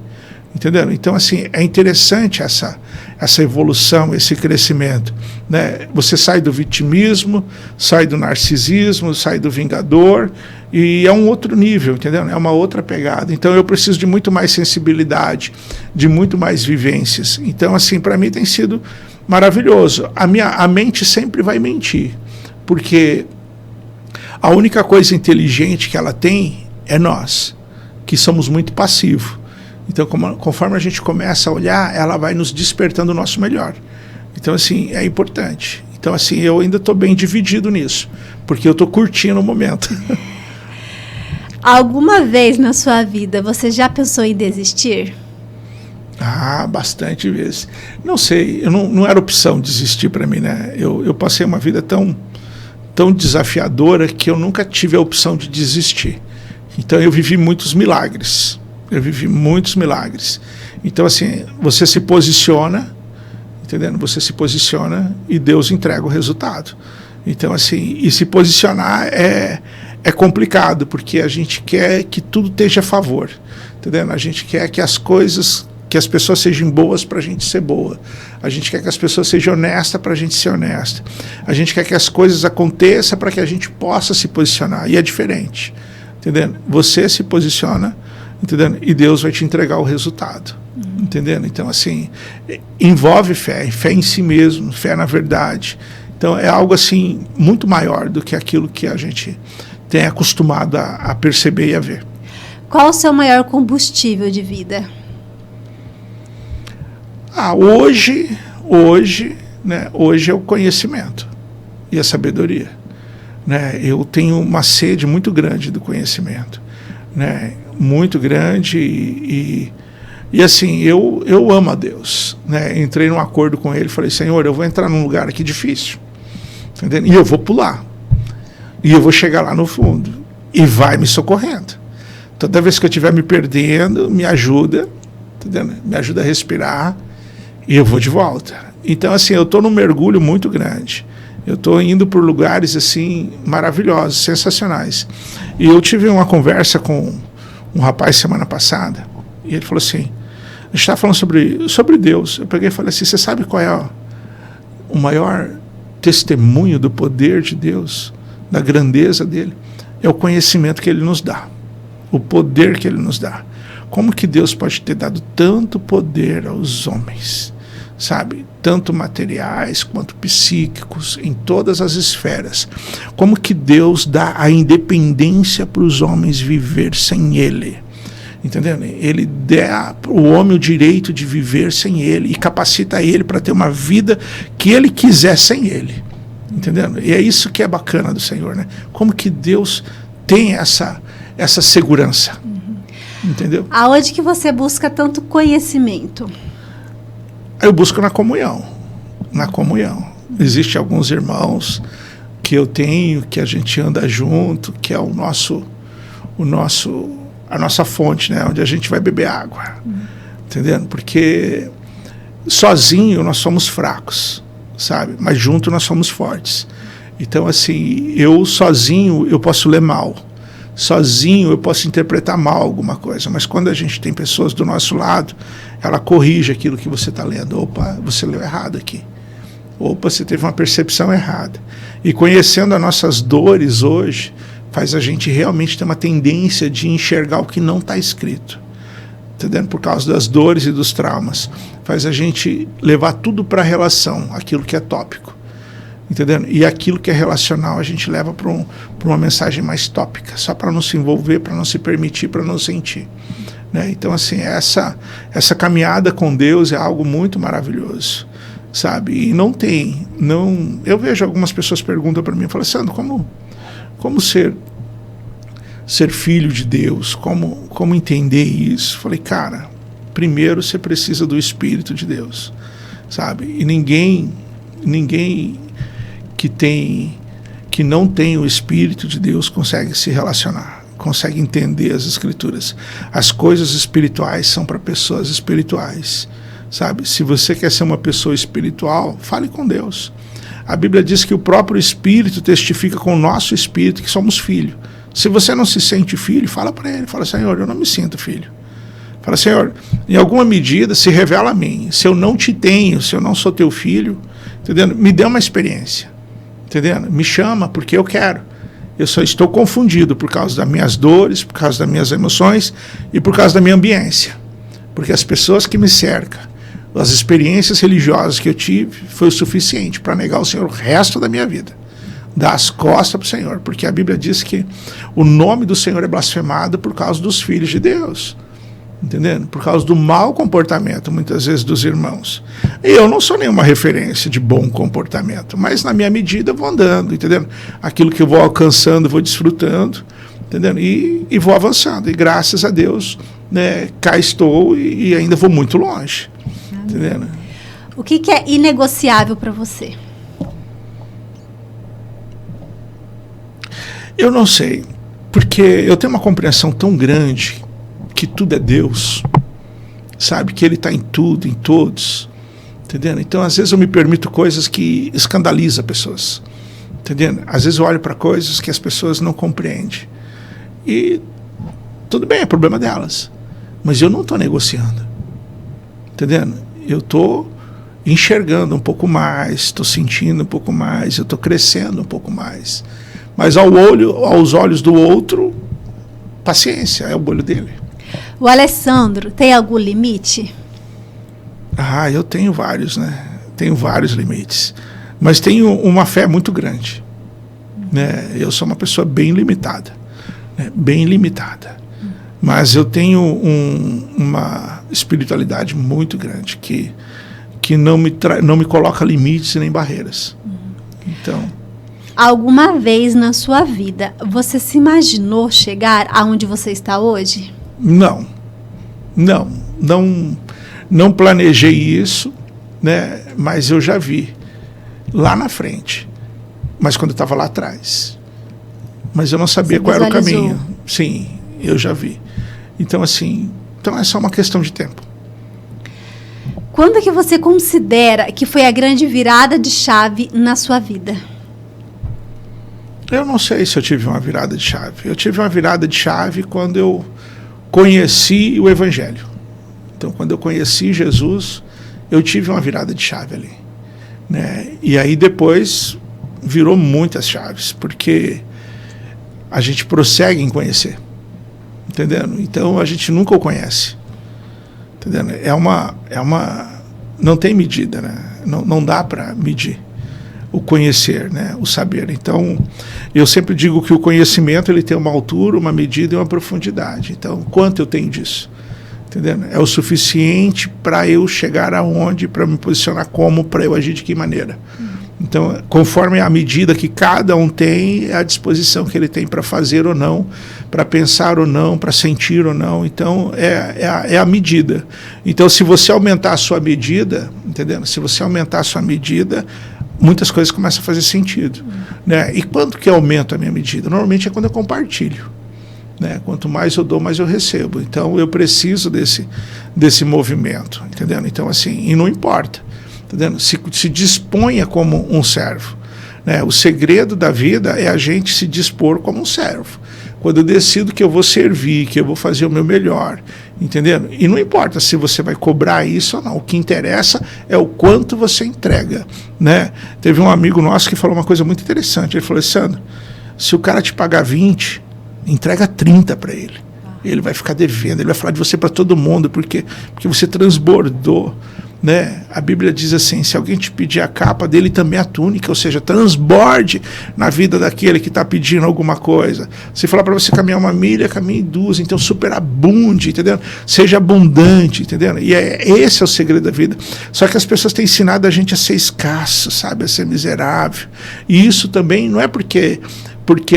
Entendeu? Então, assim, é interessante essa evolução, esse crescimento, né? Você sai do vitimismo, sai do narcisismo, sai do vingador, e é um outro nível, entendeu? É uma outra pegada. Então, eu preciso de muito mais sensibilidade, de muito mais vivências. Então, assim, para mim tem sido maravilhoso. A mente sempre vai mentir, porque a única coisa inteligente que ela tem é nós, que somos muito passivos. Então, conforme a gente começa a olhar, ela vai nos despertando o nosso melhor. Então, assim, é importante. Então, assim, eu ainda estou bem dividido nisso, porque eu estou curtindo o momento. Alguma vez na sua vida você já pensou em desistir? Bastante vezes. Não sei, não era opção desistir para mim, né? Eu passei uma vida tão desafiadora que eu nunca tive a opção de desistir. Então, eu vivi muitos milagres. Então, assim, você se posiciona, entendendo? Você se posiciona e Deus entrega o resultado. Então, assim, e se posicionar é complicado, porque a gente quer que tudo esteja a favor, entendendo? A gente quer que as pessoas sejam boas para a gente ser boa. A gente quer que as pessoas sejam honestas para a gente ser honesta. A gente quer que as coisas aconteçam para que a gente possa se posicionar. E é diferente, entendendo? Você se posiciona, entendendo? E Deus vai te entregar o resultado, entendendo? Então, assim, envolve fé em si mesmo, fé na verdade. Então, é algo, assim, muito maior do que aquilo que a gente tem acostumado a perceber e a ver. Qual o seu maior combustível de vida? Hoje é o conhecimento e a sabedoria, né? Eu tenho uma sede muito grande do conhecimento, né? Muito grande e assim, eu amo a Deus, né? Entrei num acordo com ele, falei: Senhor, eu vou entrar num lugar aqui difícil, entendeu? E eu vou pular, e eu vou chegar lá no fundo, e vai me socorrendo. Toda vez que eu estiver me perdendo, me ajuda, entendeu? Me ajuda a respirar, e eu vou de volta. Então, assim, eu estou num mergulho muito grande. Eu estou indo por lugares, assim, maravilhosos, sensacionais. E eu tive uma conversa com um rapaz semana passada, e ele falou assim, a gente estava falando sobre Deus. Eu peguei e falei assim: você sabe qual é o maior testemunho do poder de Deus, da grandeza dele? É o conhecimento que ele nos dá, o poder que ele nos dá. Como que Deus pode ter dado tanto poder aos homens, sabe? Tanto materiais quanto psíquicos, em todas as esferas. Como que Deus dá a independência para os homens viver sem Ele? Entendeu? Ele dá para o homem o direito de viver sem Ele e capacita ele para ter uma vida que Ele quiser sem Ele. Entendeu? E é isso que é bacana do Senhor, né? Como que Deus tem essa segurança. Entendeu? Aonde que você busca tanto conhecimento? Eu busco na comunhão. Existem alguns irmãos que eu tenho, que a gente anda junto, que é a nossa fonte, né? Onde a gente vai beber água. Entendendo? Porque sozinho nós somos fracos, sabe? Mas junto nós somos fortes. Então, assim, eu sozinho eu posso ler mal. Sozinho eu posso interpretar mal alguma coisa, mas quando a gente tem pessoas do nosso lado, ela corrige aquilo que você está lendo. Opa, você leu errado aqui. Opa, você teve uma percepção errada. E conhecendo as nossas dores hoje, faz a gente realmente ter uma tendência de enxergar o que não está escrito. Entendendo? Por causa das dores e dos traumas. Faz a gente levar tudo para a relação, aquilo que é tópico. Entendendo? E aquilo que é relacional a gente leva para uma mensagem mais tópica, só para não se envolver, para não se permitir, para não sentir. Né? Então, assim, essa caminhada com Deus é algo muito maravilhoso. sabe? E não tem, eu vejo algumas pessoas perguntam para mim, falam, Sandro, como ser filho de Deus, como entender isso? Falei, cara, primeiro você precisa do Espírito de Deus, sabe? E ninguém que não tem o Espírito de Deus consegue se relacionar, consegue entender as Escrituras. As coisas espirituais são para pessoas espirituais, sabe? Se você quer ser uma pessoa espiritual, fale com Deus. A Bíblia diz que o próprio Espírito testifica com o nosso Espírito que somos filhos. Se você não se sente filho, fala para ele, fala, Senhor, eu não me sinto filho. Fala, Senhor, em alguma medida se revela a mim. Se eu não te tenho, se eu não sou teu filho, entendendo? Me dê uma experiência, entendendo? Me chama, porque eu quero. Eu só estou confundido por causa das minhas dores, por causa das minhas emoções e por causa da minha ambiência. Porque as pessoas que me cercam, as experiências religiosas que eu tive, foi o suficiente para negar o Senhor o resto da minha vida. Dar as costas para o Senhor, porque a Bíblia diz que o nome do Senhor é blasfemado por causa dos filhos de Deus, entendendo? Por causa do mau comportamento, muitas vezes, dos irmãos. E eu não sou nenhuma referência de bom comportamento, mas na minha medida eu vou andando, entendendo? Aquilo que eu vou alcançando, vou desfrutando, entendendo? E vou avançando, e graças a Deus, né, cá estou e ainda vou muito longe, entendendo? O que é inegociável para você? Eu não sei, porque eu tenho uma compreensão tão grande que tudo é Deus, sabe? Que Ele está em tudo, em todos, entendendo? Então, às vezes eu me permito coisas que escandalizam pessoas, entendendo? Às vezes eu olho para coisas que as pessoas não compreendem. E tudo bem, é problema delas. Mas eu não estou negociando, entendendo? Eu estou enxergando um pouco mais, estou sentindo um pouco mais, eu estou crescendo um pouco mais. Mas aos olhos do outro, paciência, é o olho dele. O Alessandro tem algum limite? Eu tenho vários, né? Tenho vários limites. Mas tenho uma fé muito grande. Né? Eu sou uma pessoa bem limitada. Né? Bem limitada. Mas eu tenho uma espiritualidade muito grande que não me coloca limites nem barreiras. Então... Alguma vez na sua vida, você se imaginou chegar aonde você está hoje? Não planejei isso, né? Mas eu já vi lá na frente, mas quando eu estava lá atrás, mas eu não sabia qual era o caminho. Sim, eu já vi. Então assim, é só uma questão de tempo. Quando que você considera que foi a grande virada de chave na sua vida? Eu não sei se eu tive uma virada de chave. Eu tive uma virada de chave quando eu conheci o Evangelho. Então, quando eu conheci Jesus, eu tive uma virada de chave ali, né? E aí depois virou muitas chaves, porque a gente prossegue em conhecer, entendendo? Então, a gente nunca o conhece, entendendo? Não tem medida, né? Não dá para medir o conhecer, né? O saber. Então, eu sempre digo que o conhecimento ele tem uma altura, uma medida e uma profundidade. Então, quanto eu tenho disso? Entendendo? É o suficiente para eu chegar aonde, para me posicionar como, para eu agir de que maneira. Então, conforme a medida que cada um tem, é a disposição que ele tem para fazer ou não, para pensar ou não, para sentir ou não. Então, é a medida. Então, se você aumentar a sua medida, entendendo? Se você aumentar a sua medida, muitas coisas começam a fazer sentido, né? E quanto que eu aumento a minha medida? Normalmente é quando eu compartilho, né? Quanto mais eu dou, mais eu recebo. Então eu preciso desse movimento, entendendo? Então assim, e não importa, entendendo? Se disponha como um servo, né? O segredo da vida é a gente se dispor como um servo. Quando eu decido que eu vou servir, que eu vou fazer o meu melhor, entendendo? E não importa se você vai cobrar isso ou não. O que interessa é o quanto você entrega, né? Teve um amigo nosso que falou uma coisa muito interessante. Ele falou, Sandro, se o cara te pagar 20, entrega 30 para ele. Ele vai ficar devendo, ele vai falar de você para todo mundo, porque você transbordou, né? A Bíblia diz assim, se alguém te pedir a capa, dele também a túnica, ou seja, transborde na vida daquele que está pedindo alguma coisa. Se falar para você caminhar 1 milha, caminhe 2, então superabunde, entendeu? Seja abundante, entendeu? E esse é o segredo da vida. Só que as pessoas têm ensinado a gente a ser escasso, sabe? A ser miserável. E isso também não é porque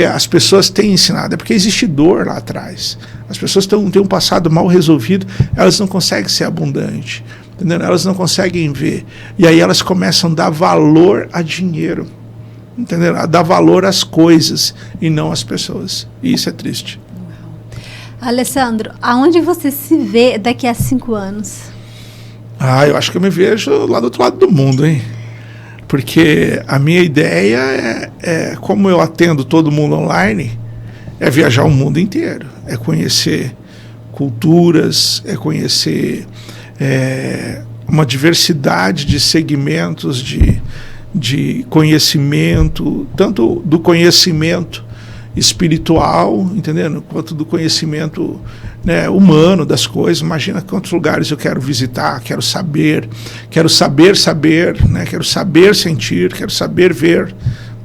as pessoas têm ensinado, é porque existe dor lá atrás. As pessoas têm um passado mal resolvido, elas não conseguem ser abundantes. Entendeu? Elas não conseguem ver. E aí elas começam a dar valor a dinheiro. Entendeu? A dar valor às coisas e não às pessoas. E isso é triste. Alessandro, aonde você se vê daqui a 5 anos? Eu acho que eu me vejo lá do outro lado do mundo, hein? Porque a minha ideia como eu atendo todo mundo online, é viajar o mundo inteiro. É conhecer culturas, é conhecer uma diversidade de segmentos de conhecimento, tanto do conhecimento espiritual, entendendo? Quanto do conhecimento, né, humano das coisas. Imagina quantos lugares eu quero visitar, quero saber, né, quero saber sentir, quero saber ver.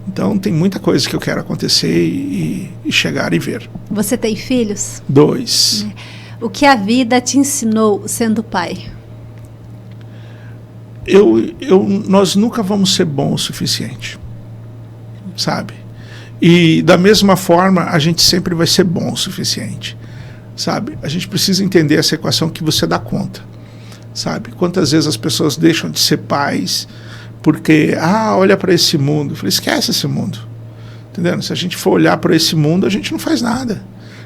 Então tem muita coisa que eu quero acontecer e chegar e ver. Você tem filhos? 2. O que a vida te ensinou sendo pai? Nós nunca vamos ser bons o suficiente, sabe? E da mesma forma, a gente sempre vai ser bom o suficiente, sabe? A gente precisa entender essa equação que você dá conta, sabe? Quantas vezes as pessoas deixam de ser pais porque, olha para esse mundo. Eu falei, esquece esse mundo, entendeu? Se a gente for olhar para esse mundo, a gente não faz nada.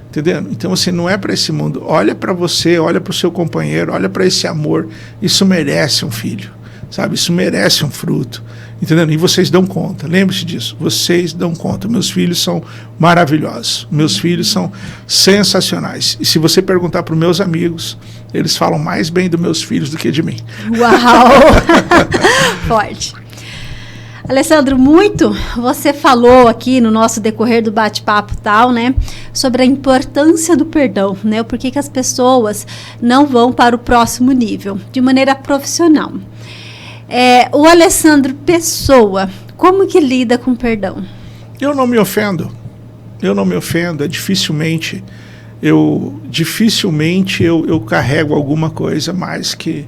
Entendendo? Então, assim, não é para esse mundo. Olha para você, olha para o seu companheiro, olha para esse amor. Isso merece um filho, sabe? Isso merece um fruto. Entendendo? E vocês dão conta. Lembre-se disso. Vocês dão conta. Meus filhos são maravilhosos. Meus filhos são sensacionais. E se você perguntar para os meus amigos, eles falam mais bem dos meus filhos do que de mim. Uau! Forte. Alessandro, você falou aqui no nosso decorrer do bate-papo tal, né, sobre a importância do perdão, né, o porquê que as pessoas não vão para o próximo nível, de maneira profissional. O Alessandro Pessoa, como que lida com perdão? Eu não me ofendo, dificilmente eu carrego alguma coisa mais que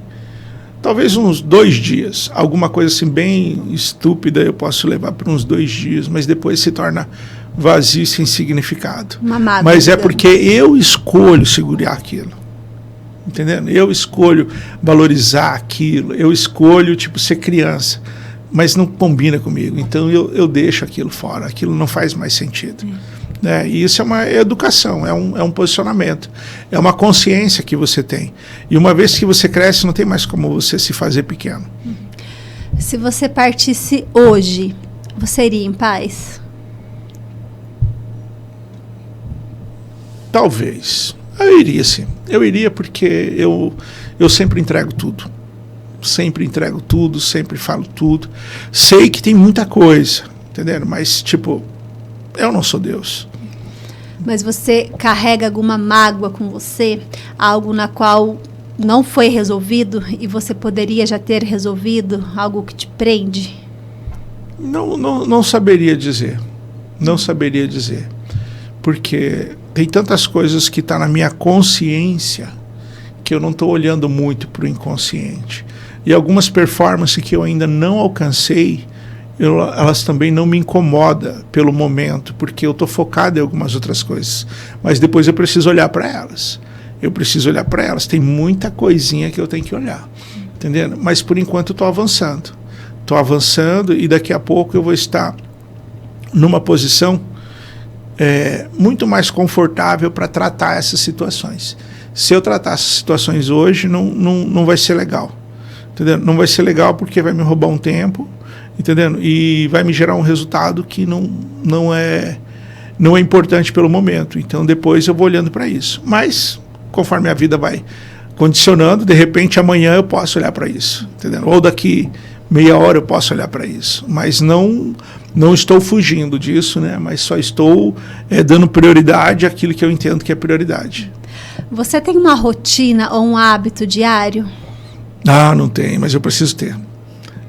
talvez uns 2 dias, alguma coisa assim bem estúpida eu posso levar por uns 2 dias, mas depois se torna vazio e sem significado. Mas é porque eu escolho segurar aquilo, entendendo? Eu escolho valorizar aquilo, eu escolho ser criança, mas não combina comigo, então eu deixo aquilo fora, aquilo não faz mais sentido. E isso é uma educação, é um posicionamento, é uma consciência que você tem. E uma vez que você cresce, não tem mais como você se fazer pequeno. Se você partisse hoje, você iria em paz? Talvez. Eu iria, sim. Eu iria porque eu sempre entrego tudo. Sempre falo tudo. Sei que tem muita coisa, entendeu? Mas, eu não sou Deus. Mas você carrega alguma mágoa com você? Algo na qual não foi resolvido e você poderia já ter resolvido? Algo que te prende? Não saberia dizer. Não saberia dizer. Porque tem tantas coisas que estão na minha consciência que eu não estou olhando muito para o inconsciente. E algumas performances que eu ainda não alcancei, elas também não me incomodam pelo momento, porque eu estou focado em algumas outras coisas. Mas depois eu preciso olhar para elas. Tem muita coisinha que eu tenho que olhar. Entendendo? Mas por enquanto eu estou avançando. E daqui a pouco eu vou estar numa posição muito mais confortável para tratar essas situações. Se eu tratar essas situações hoje, não vai ser legal. Entendeu? Não vai ser legal porque vai me roubar um tempo. Entendendo? E vai me gerar um resultado que não é importante pelo momento. Então depois eu vou olhando para isso. Mas conforme a vida vai condicionando, de repente amanhã eu posso olhar para isso, entendeu? Ou daqui meia hora eu posso olhar para isso. Mas não estou fugindo disso, né? Mas só estou dando prioridade àquilo que eu entendo que é prioridade. Você tem uma rotina ou um hábito diário? Ah, não tem, mas eu preciso ter.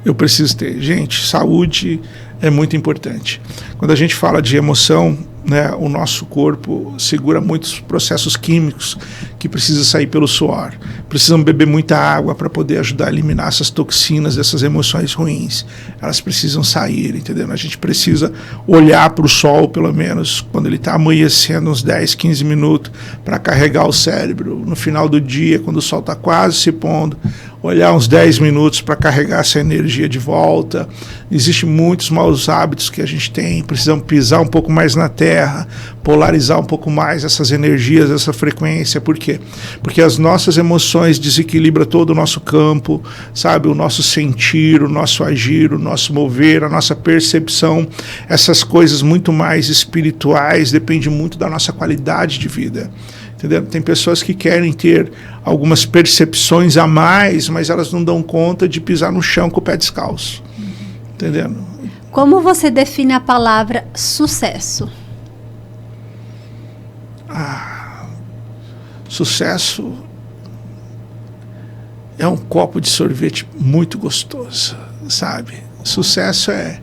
Eu preciso ter. Gente, saúde é muito importante. Quando a gente fala de emoção, né, o nosso corpo segura muitos processos químicos que precisam sair pelo suor. Precisam beber muita água para poder ajudar a eliminar essas toxinas, dessas emoções ruins. Elas precisam sair, entendeu? A gente precisa olhar para o sol, pelo menos, quando ele está amanhecendo, uns 10, 15 minutos, para carregar o cérebro. No final do dia, quando o sol está quase se pondo, olhar uns 10 minutos para carregar essa energia de volta. Existem muitos maus hábitos que a gente tem, precisamos pisar um pouco mais na terra, polarizar um pouco mais essas energias, essa frequência. Por quê? Porque as nossas emoções desequilibram todo o nosso campo, sabe? O nosso sentir, o nosso agir, o nosso mover, a nossa percepção, essas coisas muito mais espirituais, depende muito da nossa qualidade de vida. Entendeu? Tem pessoas que querem ter algumas percepções a mais, mas elas não dão conta de pisar no chão com o pé descalço. Entendendo? Como você define a palavra sucesso? Sucesso é um copo de sorvete muito gostoso, sabe? Sucesso é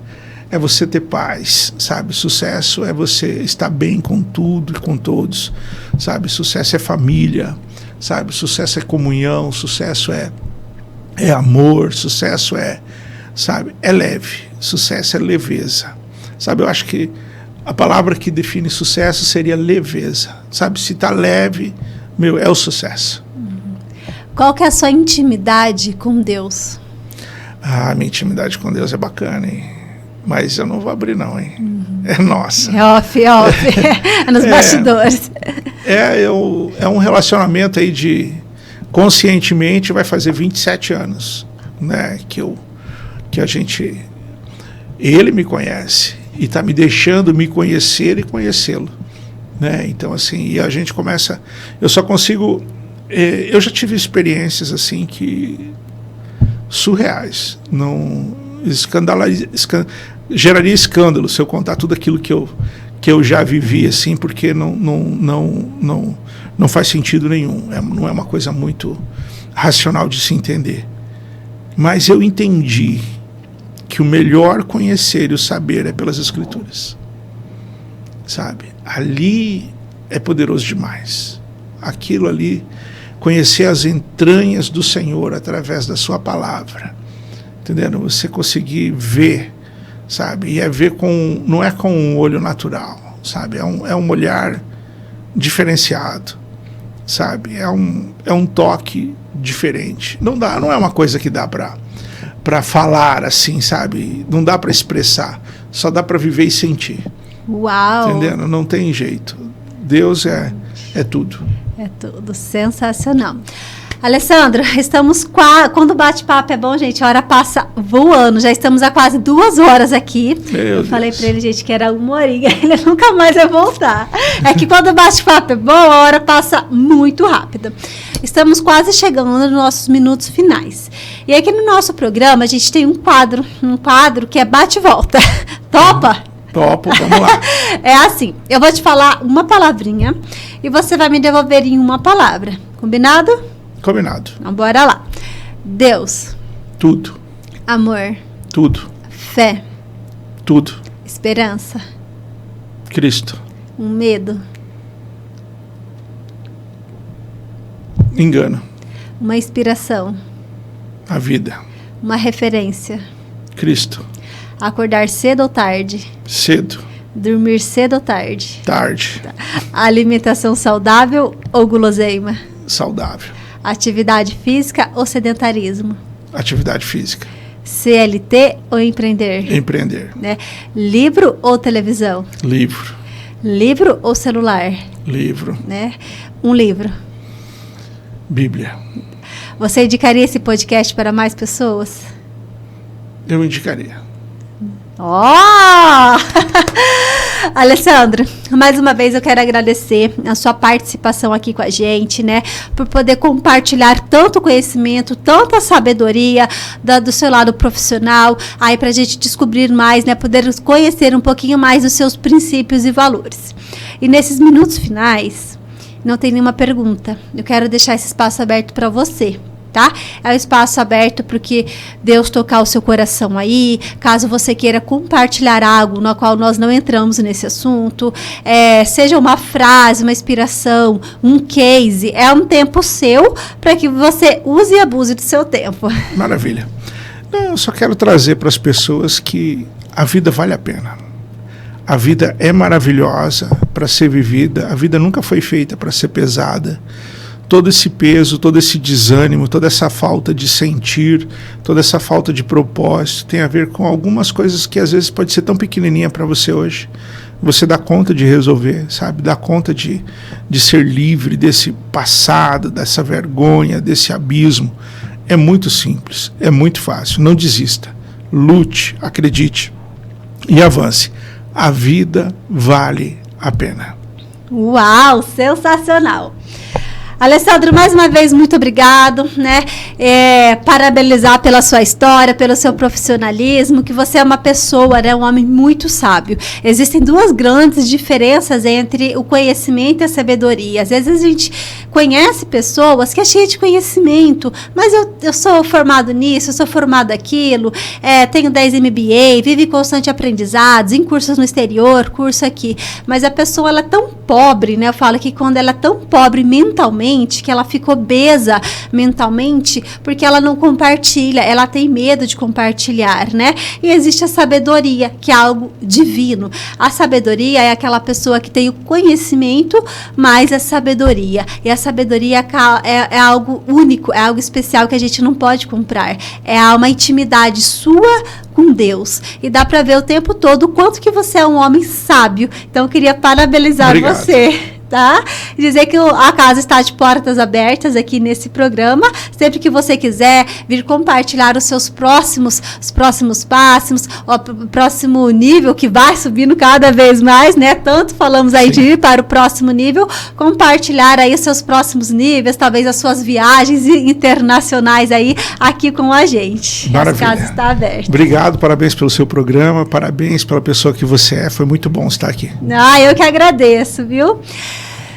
você ter paz, sabe? Sucesso é você estar bem com tudo e com todos, sabe? Sucesso é família, sabe? Sucesso é comunhão, sucesso é amor, sucesso sabe? É leve, sucesso é leveza, sabe? Eu acho que a palavra que define sucesso seria leveza, sabe? Se tá leve, é o sucesso. Qual que é a sua intimidade com Deus? Minha intimidade com Deus é bacana, hein? Mas eu não vou abrir não, hein? É nossa. É off. É nos bastidores. É um relacionamento aí de... Conscientemente vai fazer 27 anos, né? Que a gente... Ele me conhece e está me deixando me conhecer e conhecê-lo, né? Então, assim, e a gente começa... Eu só consigo... eu já tive experiências, assim, que... surreais. Não... geraria escândalo se eu contar tudo aquilo que eu já vivi, assim, porque não faz sentido nenhum. Não é uma coisa muito racional de se entender. Mas eu entendi que o melhor conhecer e o saber é pelas Escrituras. Sabe? Ali é poderoso demais. Aquilo ali, conhecer as entranhas do Senhor através da sua palavra. Entendendo? Você conseguir ver, sabe? E ver não é com um olho natural, sabe? É um olhar diferenciado, sabe? É um toque diferente. Não é uma coisa que dá para falar assim, sabe? Não dá para expressar, só dá para viver e sentir. Uau! Entendendo? Não tem jeito. Deus é tudo. É tudo, sensacional. Alessandro, estamos quando o bate-papo é bom, gente, a hora passa voando. Já estamos há quase 2 horas aqui. Eu falei para ele, gente, que era 1 horinha. Ele nunca mais vai voltar. É que quando o bate-papo é bom, a hora passa muito rápido. Estamos quase chegando nos nossos minutos finais. E aqui no nosso programa, a gente tem um quadro que é bate-volta. Topa? Topo, vamos lá. É assim, eu vou te falar uma palavrinha e você vai me devolver em uma palavra. Combinado? Combinado. Então, bora lá. Deus. Tudo. Amor. Tudo. Fé. Tudo. Esperança. Cristo. Um medo. Engano. Uma inspiração. A vida. Uma referência. Cristo. Acordar cedo ou tarde? Cedo. Dormir cedo ou tarde? Tarde. Alimentação saudável ou guloseima? Saudável. Atividade física ou sedentarismo? Atividade física. CLT ou empreender? Empreender. Né? Livro ou televisão? Livro. Livro ou celular? Livro. Né? Um livro. Bíblia. Você indicaria esse podcast para mais pessoas? Eu indicaria. Alessandro, mais uma vez eu quero agradecer a sua participação aqui com a gente, né? Por poder compartilhar tanto conhecimento, tanta sabedoria do seu lado profissional, aí pra gente descobrir mais, né? Poder conhecer um pouquinho mais dos seus princípios e valores. E nesses minutos finais, não tem nenhuma pergunta. Eu quero deixar esse espaço aberto para você. tá? É um espaço aberto porque Deus tocar o seu coração aí, caso você queira compartilhar algo no qual nós não entramos nesse assunto, seja uma frase, uma inspiração, um case, é um tempo seu para que você use e abuse do seu tempo. Maravilha. Eu só quero trazer para as pessoas que a vida vale a pena. A vida é maravilhosa para ser vivida, a vida nunca foi feita para ser pesada. Todo esse peso, todo esse desânimo, toda essa falta de sentir, toda essa falta de propósito tem a ver com algumas coisas que às vezes pode ser tão pequenininha para você hoje. Você dá conta de resolver, sabe? Dá conta de ser livre desse passado, dessa vergonha, desse abismo. É muito simples, é muito fácil. Não desista, lute, acredite e avance. A vida vale a pena. Uau, sensacional! Alessandro, mais uma vez, muito obrigado, né? Parabenizar pela sua história, pelo seu profissionalismo, que você é uma pessoa, né? Um homem muito sábio. Existem duas grandes diferenças entre o conhecimento e a sabedoria. Às vezes a gente conhece pessoas que é cheia de conhecimento, mas eu sou formado nisso, eu sou formado naquilo, tenho 10 MBA, vive em constante aprendizados, em cursos no exterior, curso aqui. Mas a pessoa, ela é tão pobre, né? Eu falo que quando ela é tão pobre mentalmente, que ela fica obesa mentalmente, porque ela não compartilha, ela tem medo de compartilhar, né? E existe a sabedoria, que é algo divino. A sabedoria é aquela pessoa que tem o conhecimento, mais a sabedoria. E a sabedoria é algo único, é algo especial que a gente não pode comprar. É uma intimidade sua com Deus. E dá para ver o tempo todo o quanto que você é um homem sábio. Então, eu queria parabenizar Obrigado. você. Tá? Dizer que a casa está de portas abertas aqui nesse programa. Sempre que você quiser vir compartilhar os seus próximos passos, o próximo nível que vai subindo cada vez mais, né? Tanto falamos aí de ir para o próximo nível, compartilhar aí os seus próximos níveis, talvez as suas viagens internacionais aí aqui com a gente. Maravilha. A casa está aberta. Obrigado, parabéns pelo seu programa, parabéns pela pessoa que você é. Foi muito bom estar aqui. Eu que agradeço, viu?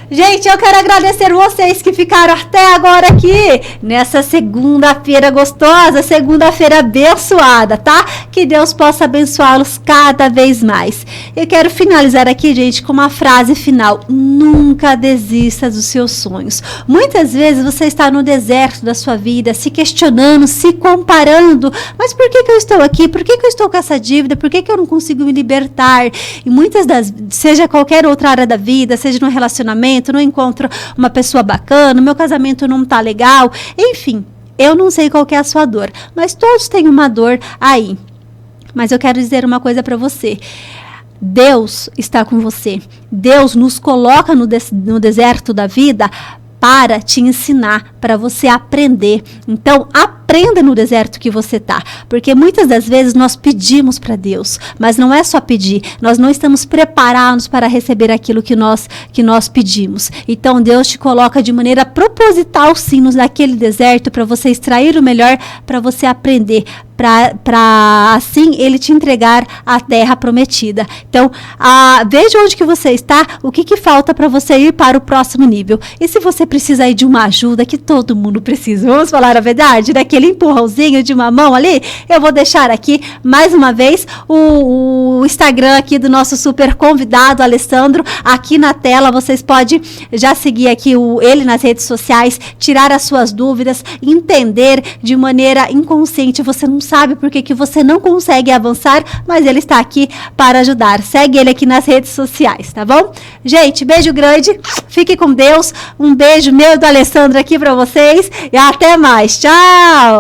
Gente, eu quero agradecer vocês que ficaram até agora aqui, nessa segunda-feira gostosa, segunda-feira abençoada, tá? Que Deus possa abençoá-los cada vez mais. Eu quero finalizar aqui, gente, com uma frase final. Nunca desista dos seus sonhos. Muitas vezes você está no deserto da sua vida, se questionando, se comparando. Mas por que eu estou aqui? Por que eu estou com essa dívida? Por que eu não consigo me libertar? E seja qualquer outra área da vida, seja no relacionamento, não encontro uma pessoa bacana, meu casamento não tá legal, enfim, eu não sei qual que é a sua dor, mas todos têm uma dor aí. Mas eu quero dizer uma coisa para você. Deus está com você. Deus nos coloca no deserto da vida para te ensinar, para você aprender. Então, aprenda no deserto que você está, porque muitas das vezes nós pedimos para Deus, mas não é só pedir, nós não estamos preparados para receber aquilo que nós pedimos. Então, Deus te coloca de maneira proposital, sim, naquele deserto, para você extrair o melhor, para você aprender, para assim Ele te entregar a terra prometida. Então, veja onde que você está, o que falta para você ir para o próximo nível. E se você precisa ir de uma ajuda, que todo mundo precisa, vamos falar a verdade, daquele empurrãozinho de uma mão ali, eu vou deixar aqui, mais uma vez, o Instagram aqui do nosso super convidado, Alessandro, aqui na tela. Vocês podem já seguir aqui ele nas redes sociais, tirar as suas dúvidas, entender de maneira inconsciente. Você não sabe por que você não consegue avançar, mas ele está aqui para ajudar. Segue ele aqui nas redes sociais, tá bom? Gente, beijo grande, fique com Deus, um beijo meu e do Alessandro aqui para vocês e até mais, tchau!